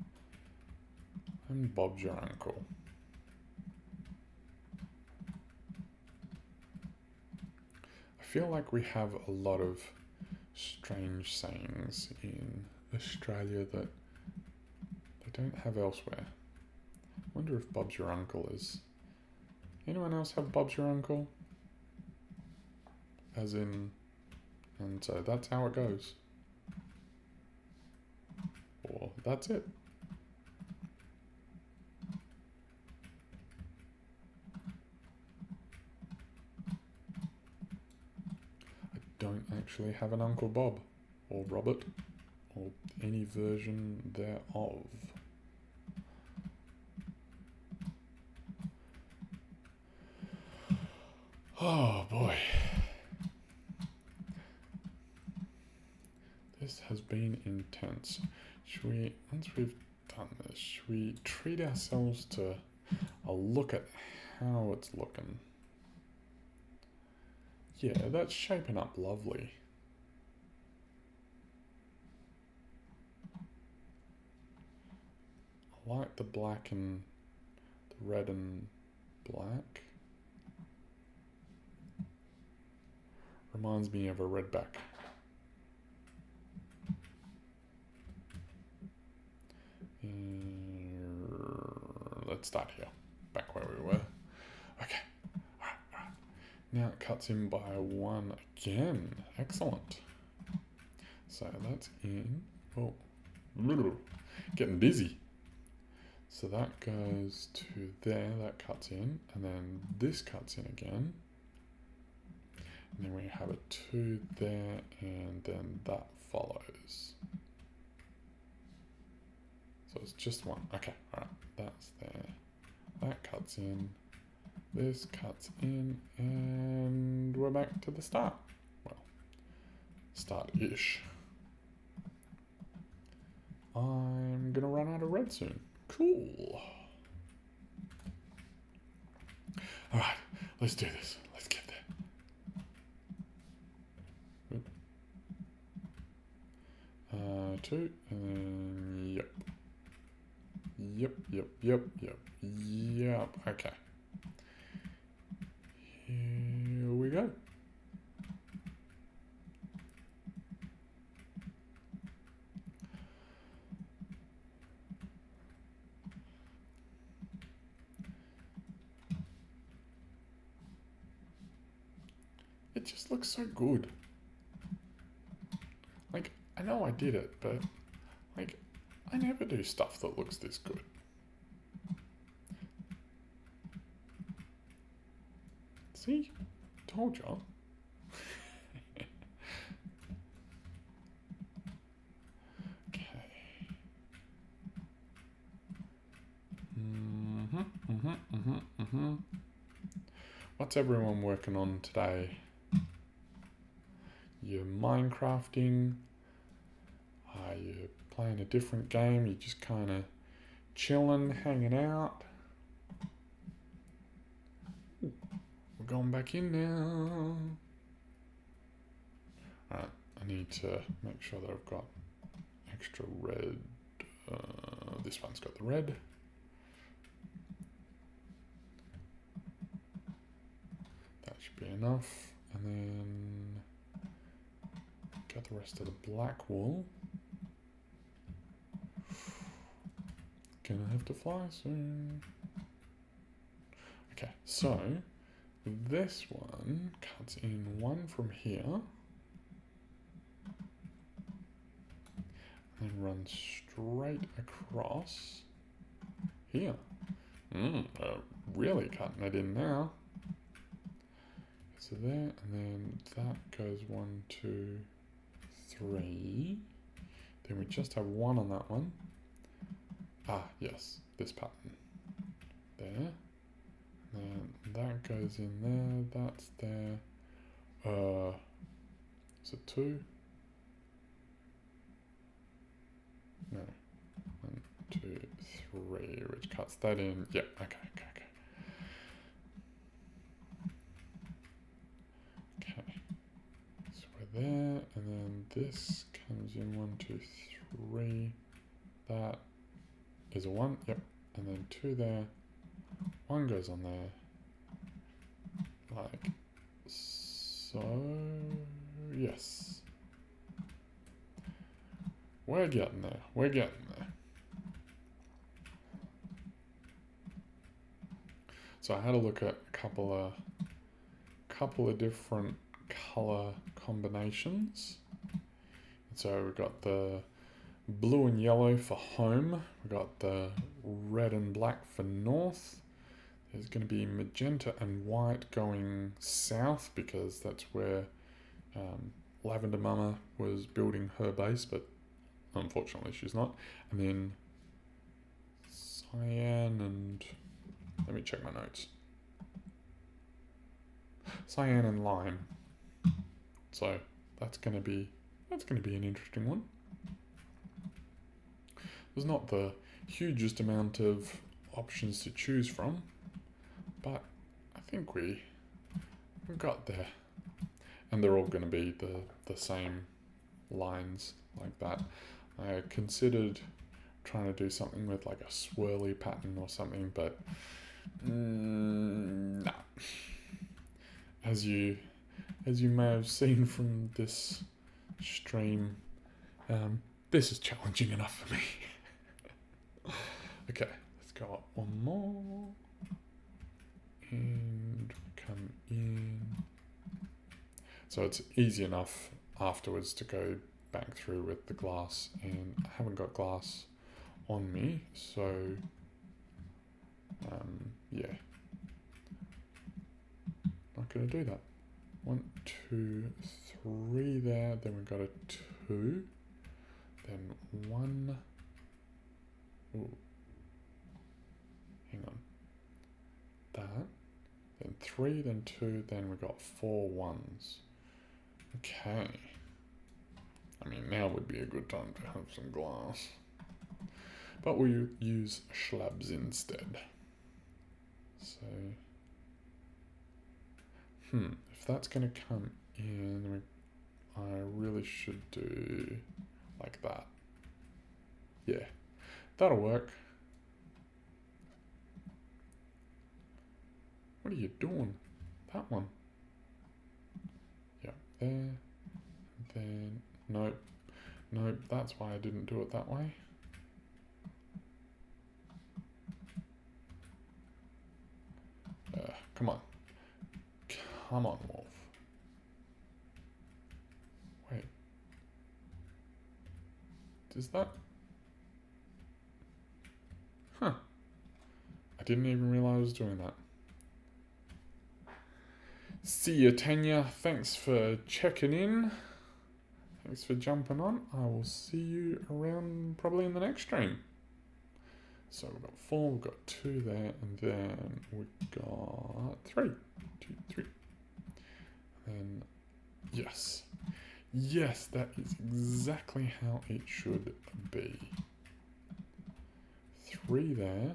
And Bob's your uncle. I feel like we have a lot of strange sayings in Australia that they don't have elsewhere. I wonder if Bob's your uncle is. Anyone else have Bob's your uncle? As in, and so that's how it goes. Or that's it. I don't actually have an Uncle Bob, or Robert, or any version thereof. Oh boy. This has been intense. Should we, once we've done this, should we treat ourselves to a look at how it's looking? Yeah, that's shaping up lovely. I like the black and the red and black. Reminds me of a redback. Let's start here, back where we were. Okay, alright. Now it cuts in by 1 again. Excellent. So that's in. Oh, getting busy. So that goes to there, that cuts in, and then this cuts in again. And then we have a 2 there, and then that follows. So it's just 1. Okay, alright, that's there. That cuts in, this cuts in, and we're back to the start. Well, start-ish. I'm gonna run out of red soon. Cool. Alright, let's do this. Let's get there. 2, and then, yep. Yep. Okay. Here we go. It just looks so good. Like, I know I did it, but like, I never do stuff that looks this good. See? Told you. Okay. What's everyone working on today? You're Minecrafting? Are you playing a different game? You're just kind of chilling, hanging out? We're going back in now. Alright, I need to make sure that I've got extra red. This one's got the red. That should be enough. And then get the rest of the black wool. Gonna have to fly soon. Okay, so this one cuts in 1 from here and runs straight across here. Really cutting it in now. So there, and then that goes 1, 2, 3. Then we just have 1 on that one. Ah, yes, this pattern. There. And that goes in there, that's there. So 2. No. 1, 2, 3, which cuts that in. Yep, okay. Okay. So we're there, and then this comes in 1, 2, 3. That is a 1, yep. And then 2 there. 1 goes on there. Like so. Yes. We're getting there. We're getting there. So I had a look at a couple of different color combinations. So we've got the blue and yellow for home. We've got the red and black for north. There's going to be magenta and white going south because that's where Lavender Mama was building her base, but unfortunately she's not. And then cyan and, let me check my notes. Cyan and lime. So that's going to be an interesting one. There's not the hugest amount of options to choose from, but I think we've got there. And they're all going to be the same lines like that. I considered trying to do something with like a swirly pattern or something, but no. As you may have seen from this stream, this is challenging enough for me. Okay, let's go up one more. And come in. So it's easy enough afterwards to go back through with the glass, and I haven't got glass on me, so yeah, not going to do that. 1, 2, 3 there, then we've got a 2, then 1, ooh, hang on, that, then 3, then 2, then we've got 4 1s. Okay. I mean, now would be a good time to have some glass. But we'll use slabs instead. So, if that's going to come in, I really should do like that. Yeah, that'll work. What are you doing? That one. Yeah, there. Then, nope, that's why I didn't do it that way. Come on, Wolf. Wait, does that? Huh, I didn't even realize I was doing that. See you, Tanya. Thanks for checking in. Thanks for jumping on. I will see you around probably in the next stream. So we've got 4, we've got 2 there, and then we've got 3. 2, 3. And yes. Yes, that is exactly how it should be. 3 there,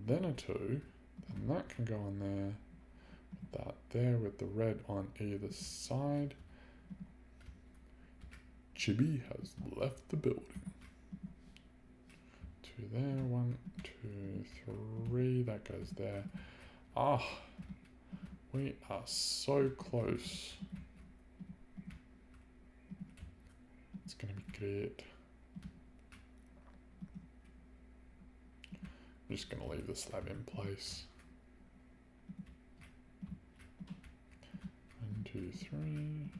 then a 2, then that can go on there. That there with the red on either side. Chibi has left the building. 2 there, 1, 2, 3, that goes there. Ah, we are so close. It's going to be great. I'm just going to leave the slab in place. 1, 2, 3,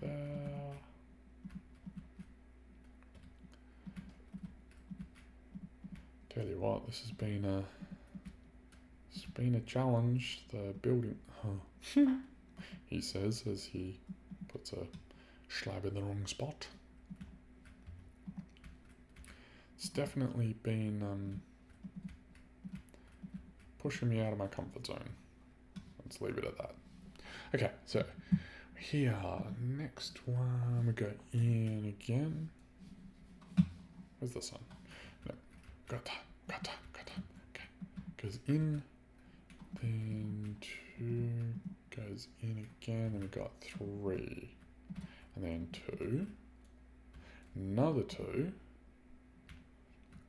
there. Tell you what, this has been a challenge. The building, he says as he puts a slab in the wrong spot. It's definitely been pushing me out of my comfort zone. Let's leave it at that. Okay, so here, next one, we go in again. Where's the sun? No. Got that. Okay. Goes in. Then 2. Goes in again. And we got 3. And then 2. Another 2.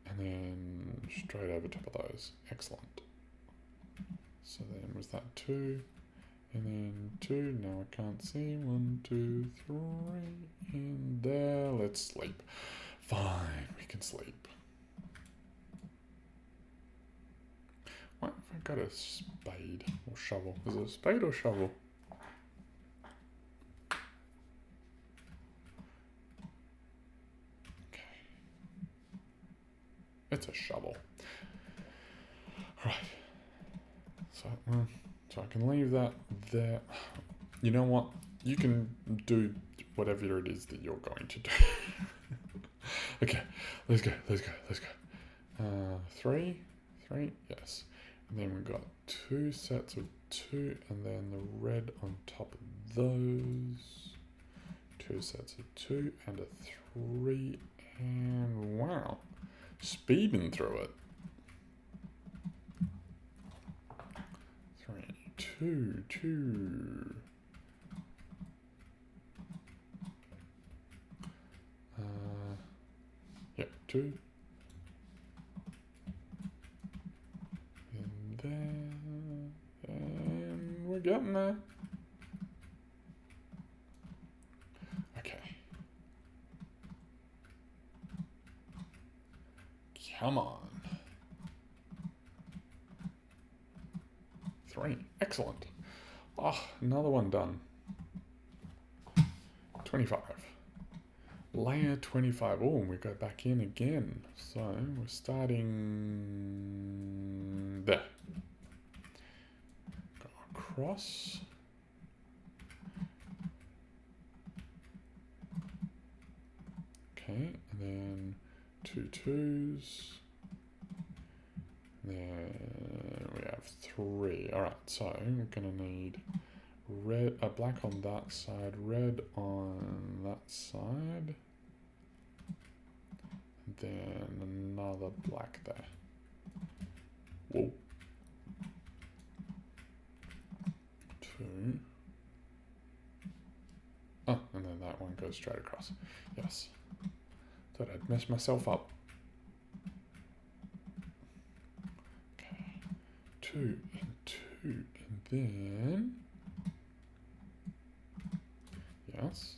And then straight over top of those. Excellent. So then was that 2? And then 2, now I can't see, 1, 2, 3, in there, let's sleep. Fine, we can sleep. What if I got a spade or shovel? Is it a spade or shovel? Okay. It's a shovel. Right. So I can leave that there. You know what? You can do whatever it is that you're going to do. Okay, let's go. 3, yes. And then we've got 2 sets of 2, and then the red on top of those. 2 sets of 2 and a 3, and wow, speeding through it. 2, 2. Yep, 2. And then, and we're getting there. Okay. Come on. 3. Excellent. Oh, another one done. 25. Layer 25. Oh, and we go back in again. So we're starting there. Go across. Okay, and then 2 2s. Then we have 3. All right, so we're gonna need red, black on that side, red on that side, and then another black there. Whoa. 2. Oh, and then that one goes straight across. Yes. Thought I'd mess myself up. 2 and 2, and then yes.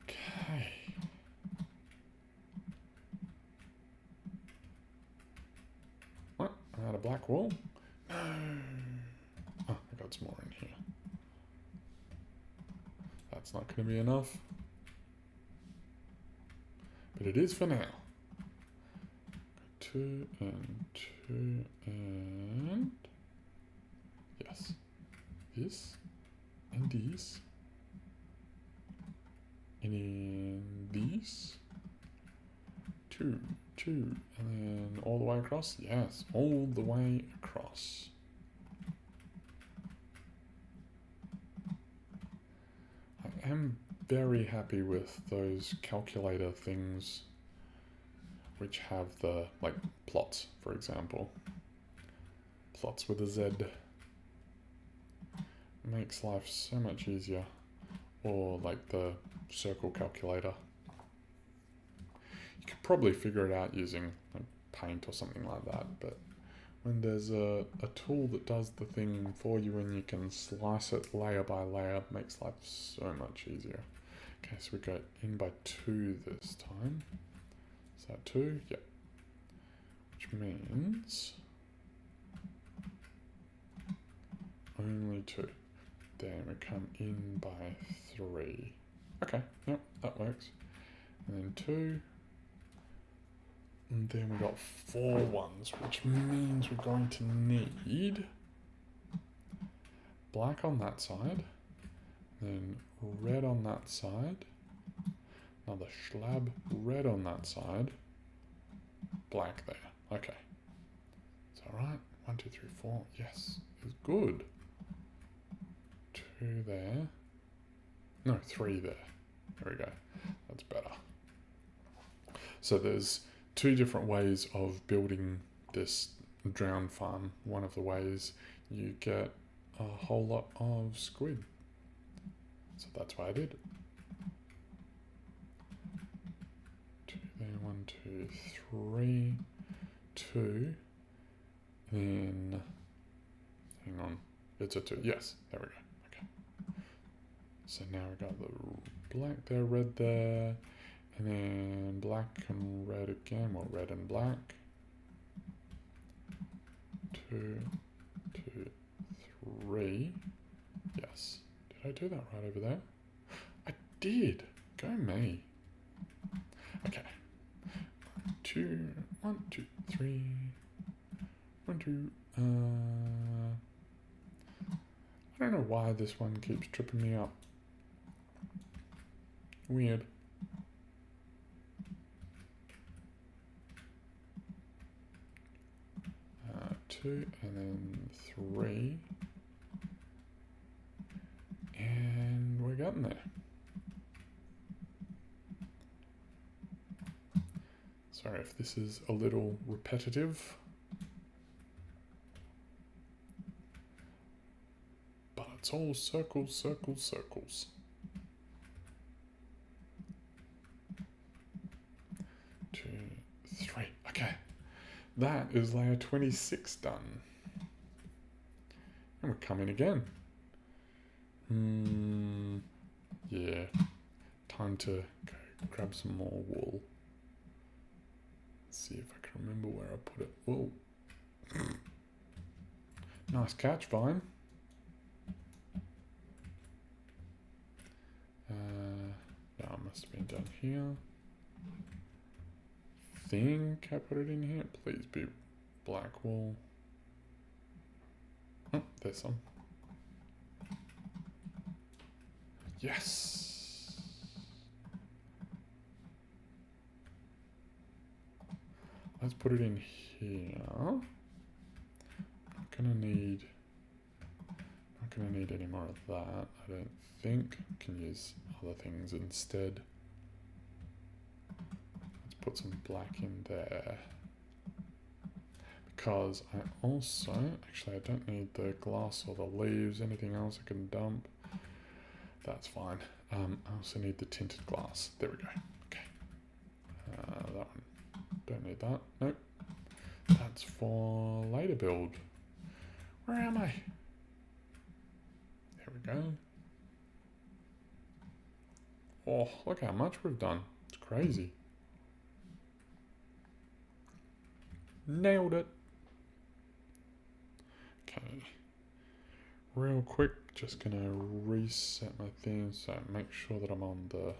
Okay. What? I had a black wall? No. Oh, I got some more in here. That's not going to be enough. But it is for now. 2 and 2 and yes, this and these and then these 2, 2, and then all the way across. Yes, all the way across. I am very happy with those calculator things which have the, like, plots, for example. Plots with a Z. Makes life so much easier. Or like the circle calculator. You could probably figure it out using like Paint or something like that, but when there's a tool that does the thing for you and you can slice it layer by layer, it makes life so much easier. Okay, so we go in by 2 this time. Is that 2? Yep. Which means only 2. Then we come in by 3. Okay, yep, that works. And then 2. And then we got 4 ones, which means we're going to need black on that side, then red on that side, another slab, red on that side, black there. Okay. It's alright. 1, 2, 3, 4. Yes, it's good. 2 there. No, 3 there. There we go. That's better. So there's 2 different ways of building this drown farm. One of the ways you get a whole lot of squid. So that's what I did. 2 there, 1, 2, 3, 2. Then, hang on, it's a 2. Yes, there we go. Okay. So now we got the black there, red there, and then black and red again. Well, red and black. 2, 2, 3. Yes. Did I do that right over there? I did. Go me. Okay. 2, 1, 2, 3. 1, 2. I don't know why this one keeps tripping me up. Weird. 2 and then 3. And we're getting there. Sorry if this is a little repetitive. But it's all circles, circles, circles. 2, 3. Okay. That is layer 26 done. And we're coming again. Yeah. Time to go grab some more wool. Let's see if I can remember where I put it. Whoa. Nice catch, Vine. No, it must have been done here. Think I put it in here. Please be black wool. Oh, there's some. Yes. Let's put it in here. I'm not gonna need any more of that. I don't think. I can use other things instead. Put some black in there because I also actually I don't need the glass or the leaves. Anything else I can dump, that's fine. I also need the tinted glass. There we go. Okay, that one don't need that. Nope, that's for later build. Where am I? There we go. Oh, look how much we've done. It's crazy. Nailed it. Okay. Real quick, just gonna reset my thing so make sure that I'm on the,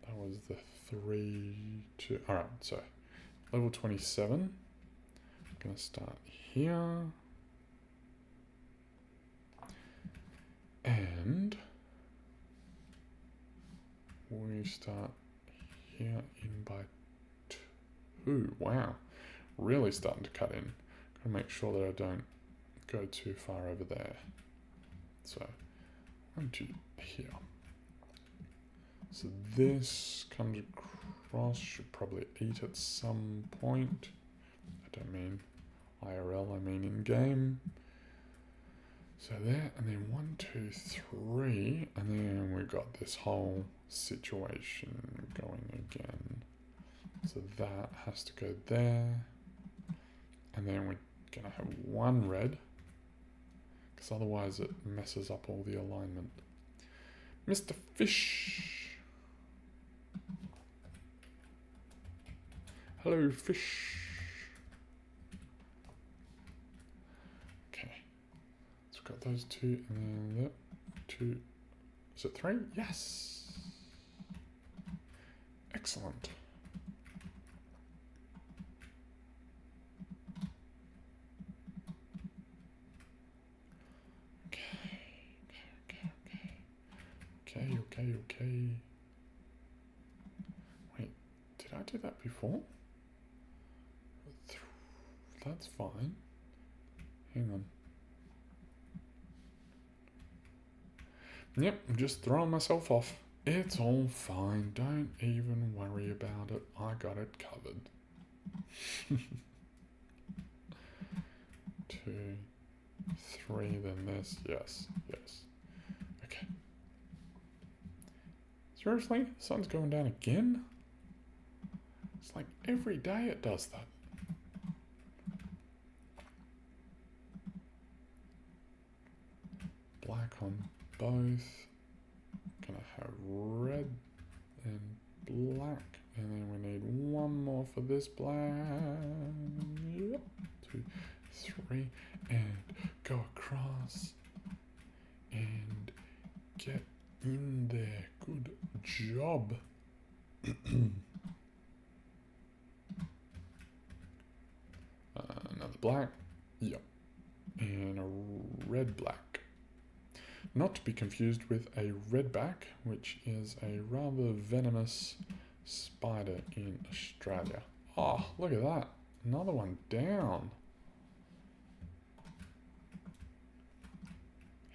that was the 3, 2, alright, so level 27. I'm gonna start here. And we start here in by 2. Wow. Really starting to cut in. Gotta make sure that I don't go too far over there. So 1, 2 here. So this comes across, should probably eat at some point. I don't mean IRL, I mean in game. So there, and then 1, 2, 3, and then we've got this whole situation going again. So that has to go there. And then we're going to have 1 red, because otherwise it messes up all the alignment. Mr. Fish. Hello, fish. Okay. So we've got those 2, and then that 2. Is it 3? Yes. Excellent. Okay. Wait, did I do that before? That's fine. Hang on. Yep, I'm just throwing myself off. It's all fine. Don't even worry about it. I got it covered. 2, 3, then this. Yes, yes. Okay. Seriously? The sun's going down again? It's like every day it does that. Black on both. Gonna have red and black. And then we need one more for this black. Yep. 2, 3. And go across. And get in there. Good job. Another black. Yep. And a red black. Not to be confused with a redback, which is a rather venomous spider in Australia. Oh, look at that. Another one down.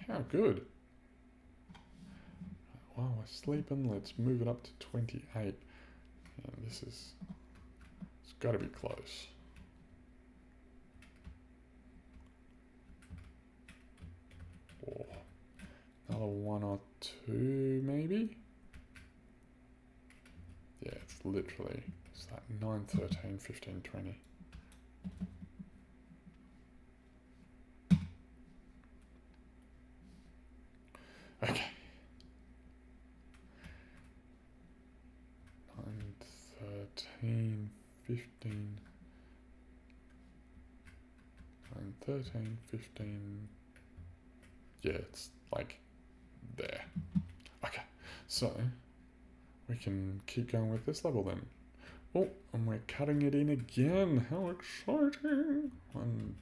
How good. While we're sleeping, let's move it up to 28. And this is, it's got to be close. Oh, another 1 or 2 maybe? Yeah, it's literally, it's like 9, 13, 15, 20. Okay. 9, 13, 15. 9, 13, 15. Yeah, it's like there. Okay, so we can keep going with this level then. Oh, and we're cutting it in again. How exciting! 1,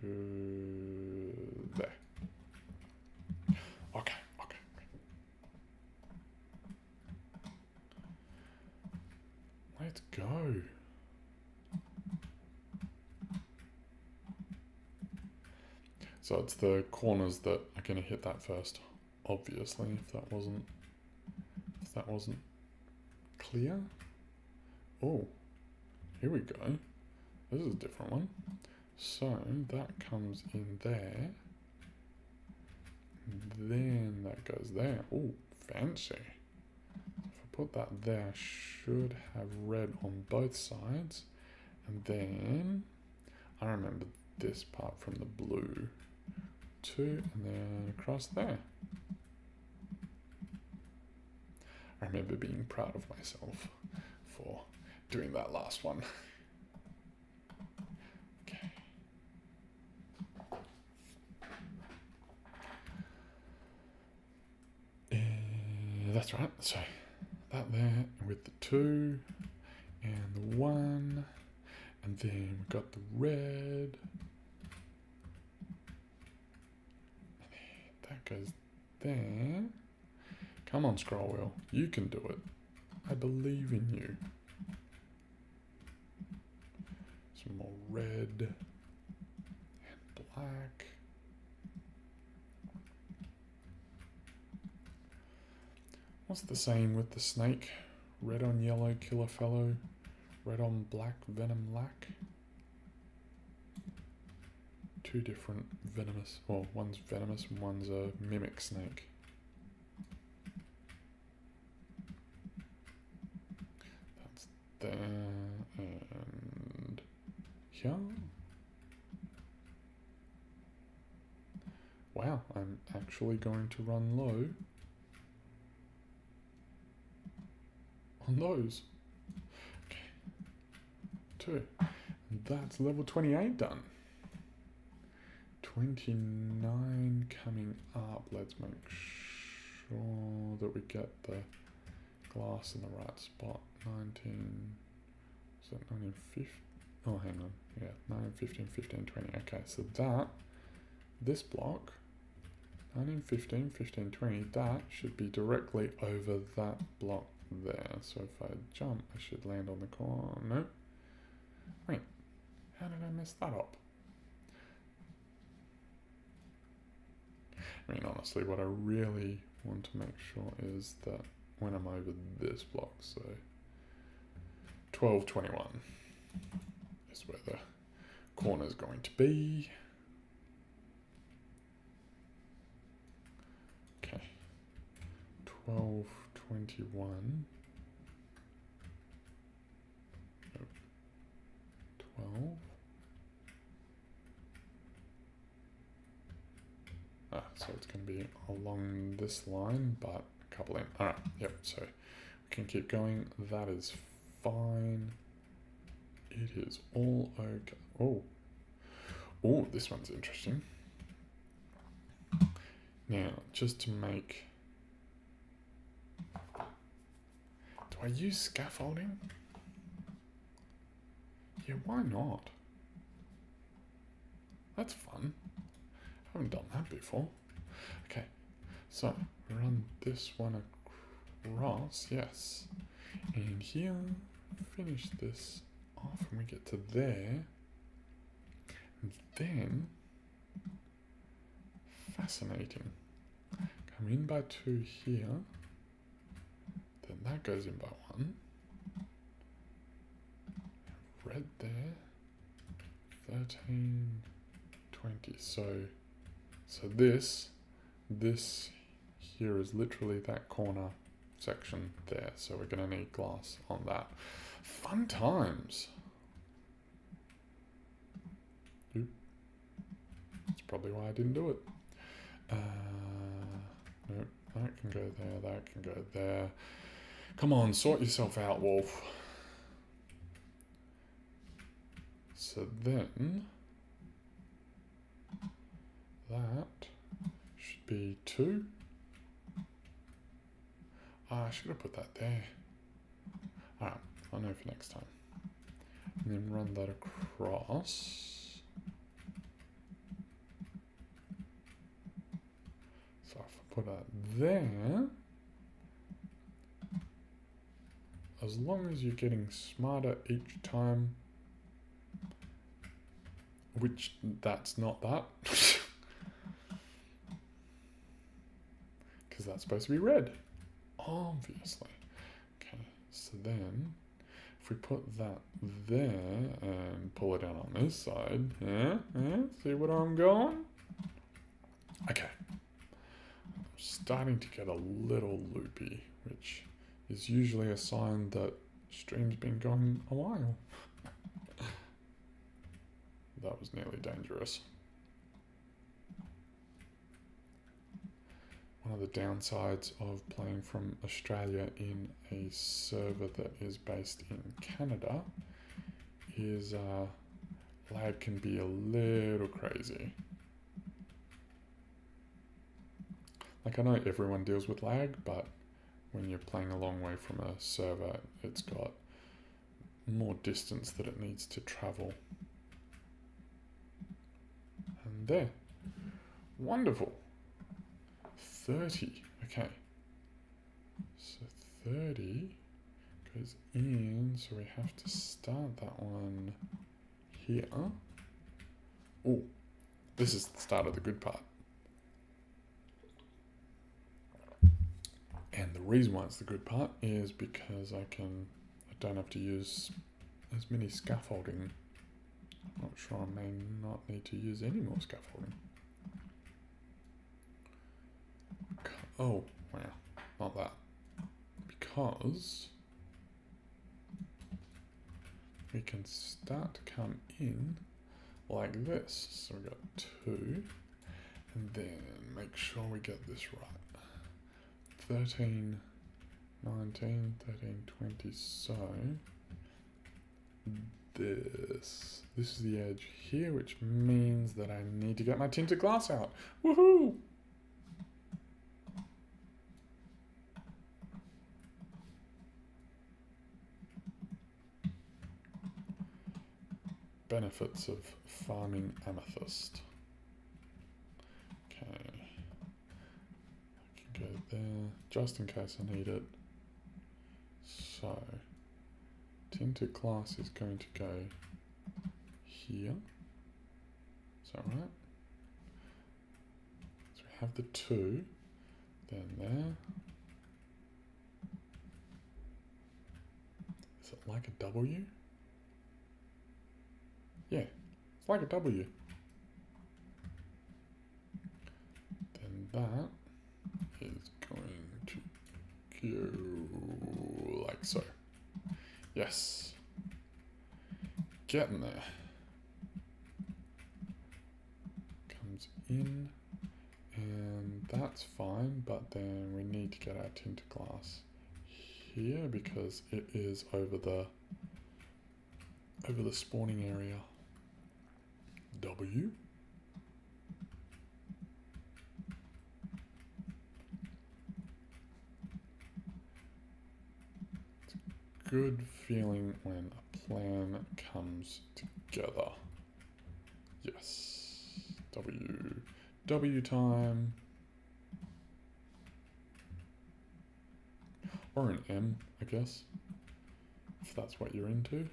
2, there. Okay. Let's go. So it's the corners that are going to hit that first, obviously, if that wasn't clear. Oh, here we go. This is a different one. So that comes in there. Then that goes there. Oh, fancy. If I put that there, I should have red on both sides. And then I remember this part from the blue. 2, and then across there. I remember being proud of myself for doing that last one. Okay. That's right. So that there with the 2 and the 1, and then we've got the red. That goes there. Come on, scroll wheel. You can do it. I believe in you. Some more red and black. What's the saying with the snake? Red on yellow, kill a fellow. Red on black, venom lack. 2 different venomous, well, one's venomous and one's a mimic snake. That's there and here. Wow, I'm actually going to run low on those. Okay, 2. And that's level 28 done. 29 coming up. Let's make sure that we get the glass in the right spot. 19, is that 19, 15? Oh, hang on. Yeah, 9, 15, 15, 20. Okay, so that, this block, 19, 15, 15, 20, that should be directly over that block there. So if I jump, I should land on the corner. Nope. Wait, how did I mess that up? I mean, honestly, what I really want to make sure is that when I'm over this block, so 1221 is where the corner is going to be. Okay, 1221. 12. So it's going to be along this line, but a couple in. Alright, yep, so we can keep going. That is fine. It is all okay. Oh, this one's interesting. Now, just to make... Do I use scaffolding? Yeah, why not? That's fun. I haven't done that before. Okay, so run this one across, yes. And here, finish this off and we get to there. And then, fascinating. Come in by 2 here. Then that goes in by 1. Red there. 13, 20. So this here is literally that corner section there. So we're going to need glass on that. Fun times. Oop. That's probably why I didn't do it. Nope, that can go there, that can go there. Come on, sort yourself out, Wolf. So then, that should be 2. I should have put that there. Alright, I know for next time. And then run that across. So if I put that there, as long as you're getting smarter each time, which that's not that, because that's supposed to be red, obviously. Okay, so then if we put that there and pull it out on this side, see what I'm going? Okay, I'm starting to get a little loopy, which is usually a sign that stream's been going a while. That was nearly dangerous. One of the downsides of playing from Australia in a server that is based in Canada is lag can be a little crazy. Like, I know everyone deals with lag, but when you're playing a long way from a server, it's got more distance that it needs to travel. And there. Wonderful. 30. Okay. So 30 goes in, so we have to start that one here. Oh, this is the start of the good part. And the reason why it's the good part is because I don't have to use as many scaffolding. I'm not sure, I may not need to use any more scaffolding. Oh, wow, not that. Because we can start to come in like this. So we've got 2, and then make sure we get this right. 13, 19, 13, 20, so this is the edge here, which means that I need to get my tinted glass out. Woohoo! Benefits of farming amethyst. Okay. I can go there, just in case I need it. So, tinted glass is going to go here. Is that right? So we have the 2, then there. Is it like a W? Yeah, it's like a W. Then that is going to go like so. Yes. Getting there. Comes in, and that's fine, but then we need to get our tinted glass here because it is over the spawning area. W. It's a good feeling when a plan comes together. Yes. W. W time. Or an M, I guess. If that's what you're into.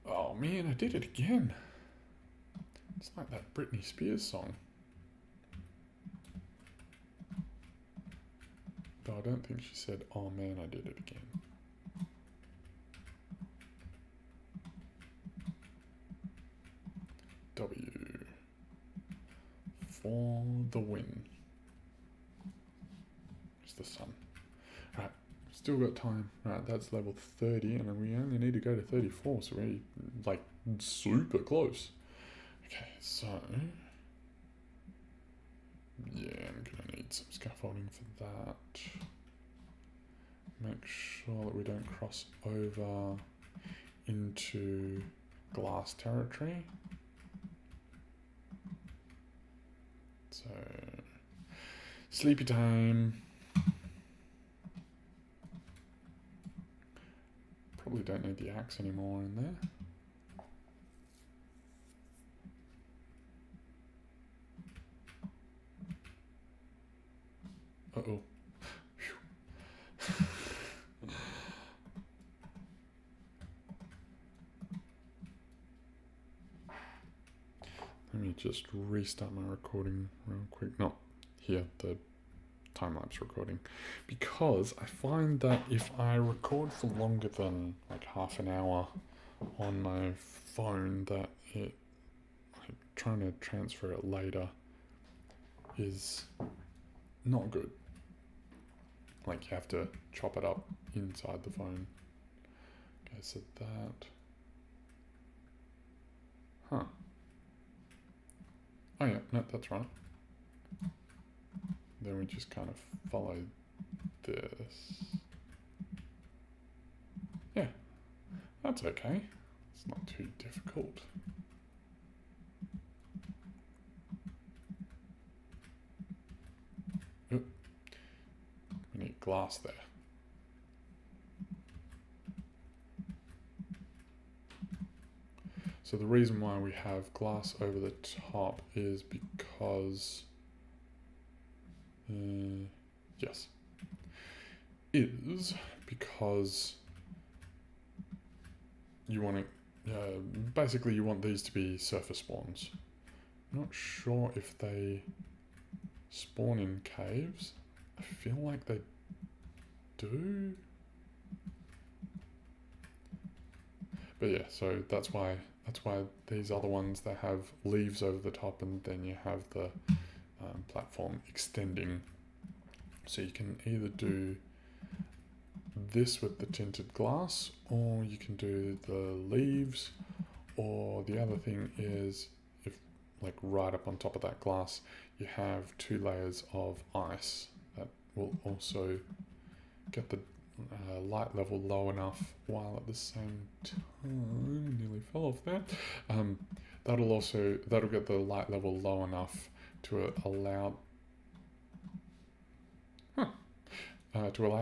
Oh man, I did it again. It's like that Britney Spears song. But I don't think she said, oh man, I did it again. W. For the win. It's the sun. Right, still got time. Right, that's level 30, and then we only need to go to 34, so we're like super close. Okay, so yeah, I'm gonna need some scaffolding for that. Make sure that we don't cross over into glass territory. So, sleepy time. Probably don't need the axe anymore in there. Uh-oh. Let me just restart my recording real quick. Not here, the time-lapse recording. Because I find that if I record for longer than like half an hour on my phone, that it, like, trying to transfer it later is not good. Like you have to chop it up inside the phone. Okay, so that... Huh. Oh yeah, no, that's right. Then we just kind of follow this. Yeah, that's okay. It's not too difficult. Oop. We need glass there. So the reason why we have glass over the top is because, yes, is because you want to, basically you want these to be surface spawns. I'm not sure if they spawn in caves. I feel like they do. But yeah, so that's why these other ones, they have leaves over the top, and then you have the platform extending. So you can either do this with the tinted glass, or you can do the leaves, or the other thing is, if like right up on top of that glass, you have 2 layers of ice that will also get the light level low enough, while at the same time, nearly fell off there, that'll get the light level low enough to allow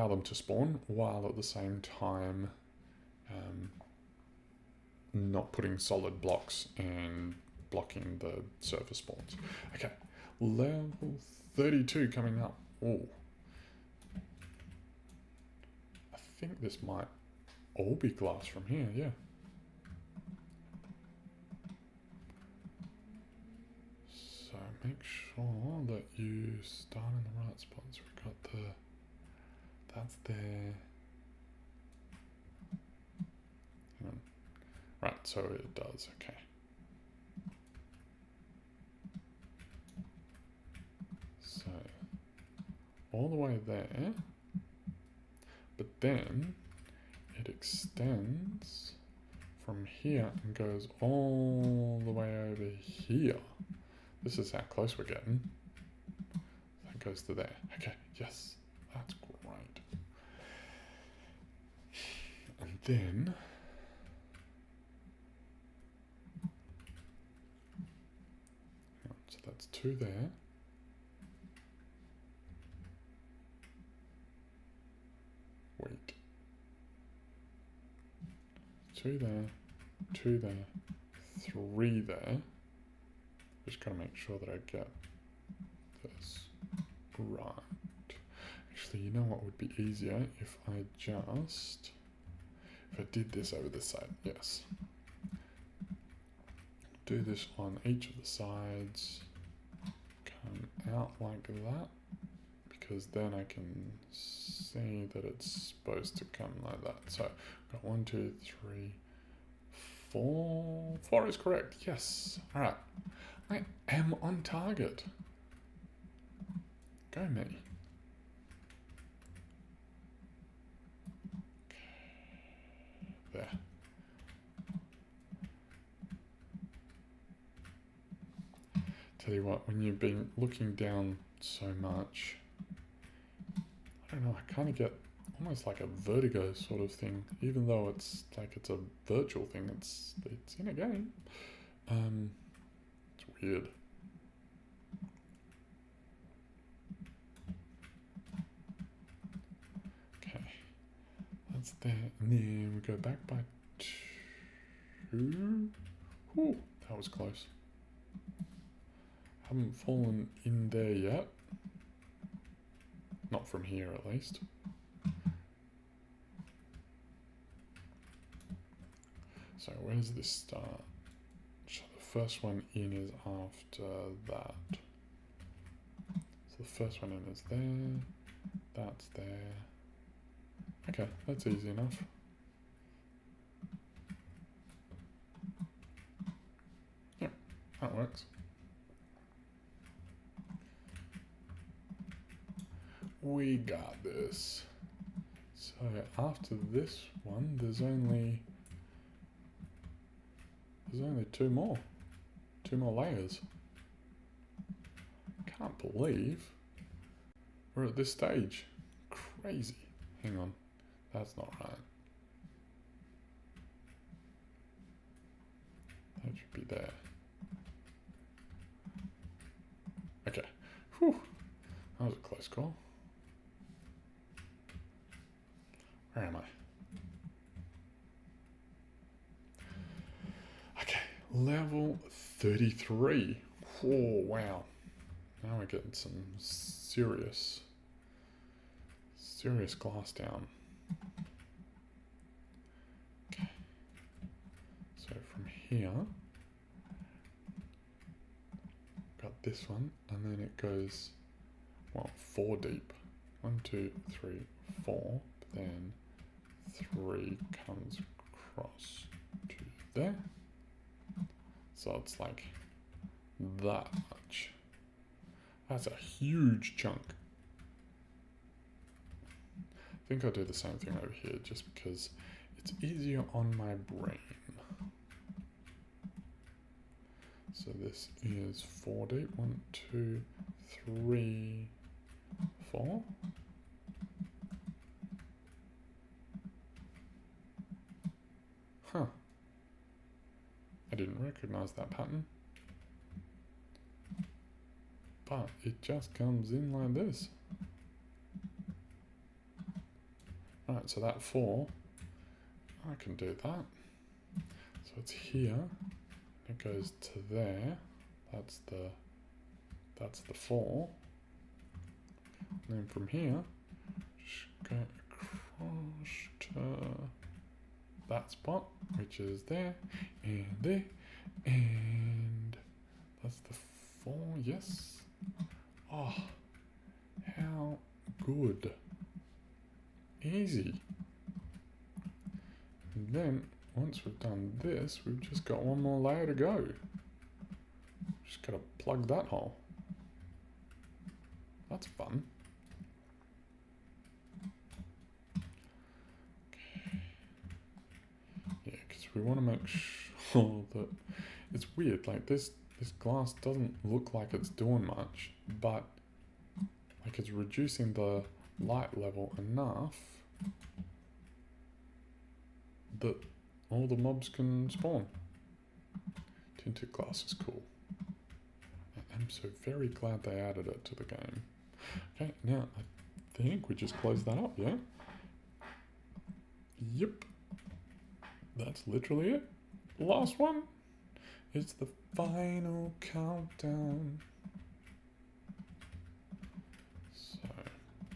them to spawn, while at the same time not putting solid blocks and blocking the surface spawns. Okay, level 32 coming up. Oh, I think this might all be glass from here, yeah. make sure that you start in the right spot. So we've got that's there. Hang on. Right, so it does, okay. So, all the way there, but then it extends from here and goes all the way over here. This is how close we're getting. That goes to there. Okay, yes, that's great. And then so that's 2 there. Wait. 2 there, 2 there, 3 there. Just gotta make sure that I get this right. Actually, you know what would be easier if I did this over this side, yes. Do this on each of the sides, come out like that, because then I can see that it's supposed to come like that. So I've got 1, 2, 3, 4. 4 is correct, yes. All right, I am on target. Go me. There. Tell you what, when you've been looking down so much, I don't know, I kind of get almost like a vertigo sort of thing, even though it's like it's a virtual thing, it's in a game. It's weird. Okay, that's there, and then we go back by 2. Ooh, that was close. Haven't fallen in there yet. Not from here, at least. So where does this start? So the first one in is after that. So the first one in is there. That's there. Okay, that's easy enough. Yep, that works. We got this. So after this one, there's only 2 more. 2 more layers. Can't believe we're at this stage. Crazy. Hang on, that's not right. That should be there. Okay. Whew. That was a close call. Where am I? Okay, level 33. Oh, wow. Now we're getting some serious glass down. Okay. So from here, got this one, and then it goes, well, 4 deep. 1, 2, 3, 4. But then 3 comes across to there. So it's like that much. That's a huge chunk. I think I'll do the same thing over here just because it's easier on my brain. So this is 4 deep. 1, 2, 3, 4. Huh. I didn't recognize that pattern. But it just comes in like this. Right, so that 4, I can do that. So it's here, it goes to there. That's the 4. And then from here, just go across to that spot, which is there, and that's the 4, yes. Oh, how good. Easy. And then, once we've done this, we've just got one more layer to go. Just gotta plug that hole. That's fun. Okay. Yeah, because we want to make sure that it's weird. Like this glass doesn't look like it's doing much, but like it's reducing the light level enough that all the mobs can spawn. Tinted glass is cool. I'm so very glad they added it to the game. Okay, now I think we just close that up, yeah? Yep. That's literally it. Last one. It's the final countdown. So,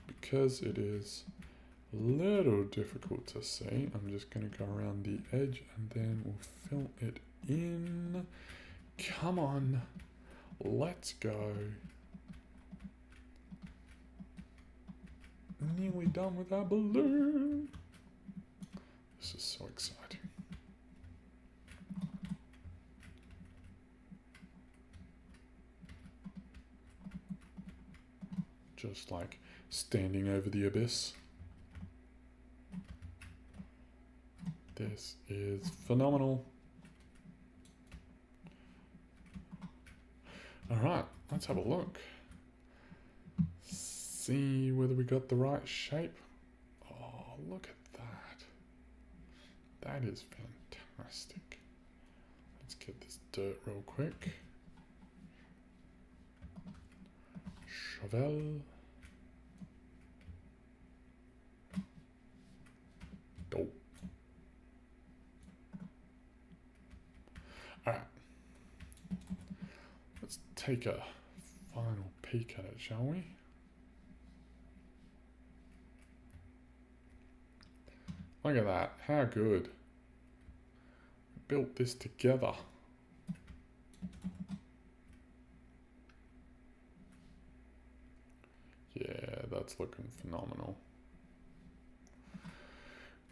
because it is a little difficult to see, I'm just going to go around the edge and then we'll fill it in. Come on. Let's go. Nearly done with our balloon. This is so exciting. Just like standing over the abyss. This is phenomenal. Alright, let's have a look. See whether we got the right shape. Oh, look at that. That is fantastic. Let's get this dirt real quick. Shovel. Oh. Alright. Let's take a final peek at it, shall we? Look at that, how good. We built this together. Yeah, that's looking phenomenal.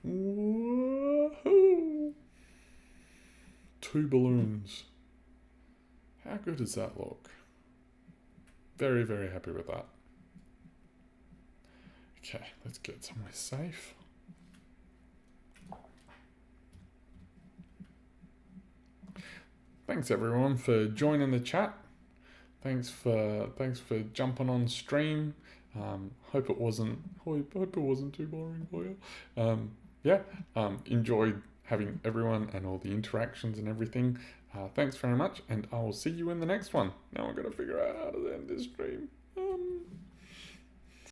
Woohoo! 2 balloons. How good does that look? Very, very happy with that. Okay, let's get somewhere safe. Thanks everyone for joining the chat. Thanks for jumping on stream. Hope it wasn't too boring for you. Enjoyed having everyone and all the interactions and everything. Thanks very much, and I will see you in the next one. Now I've got to figure out how to end this stream.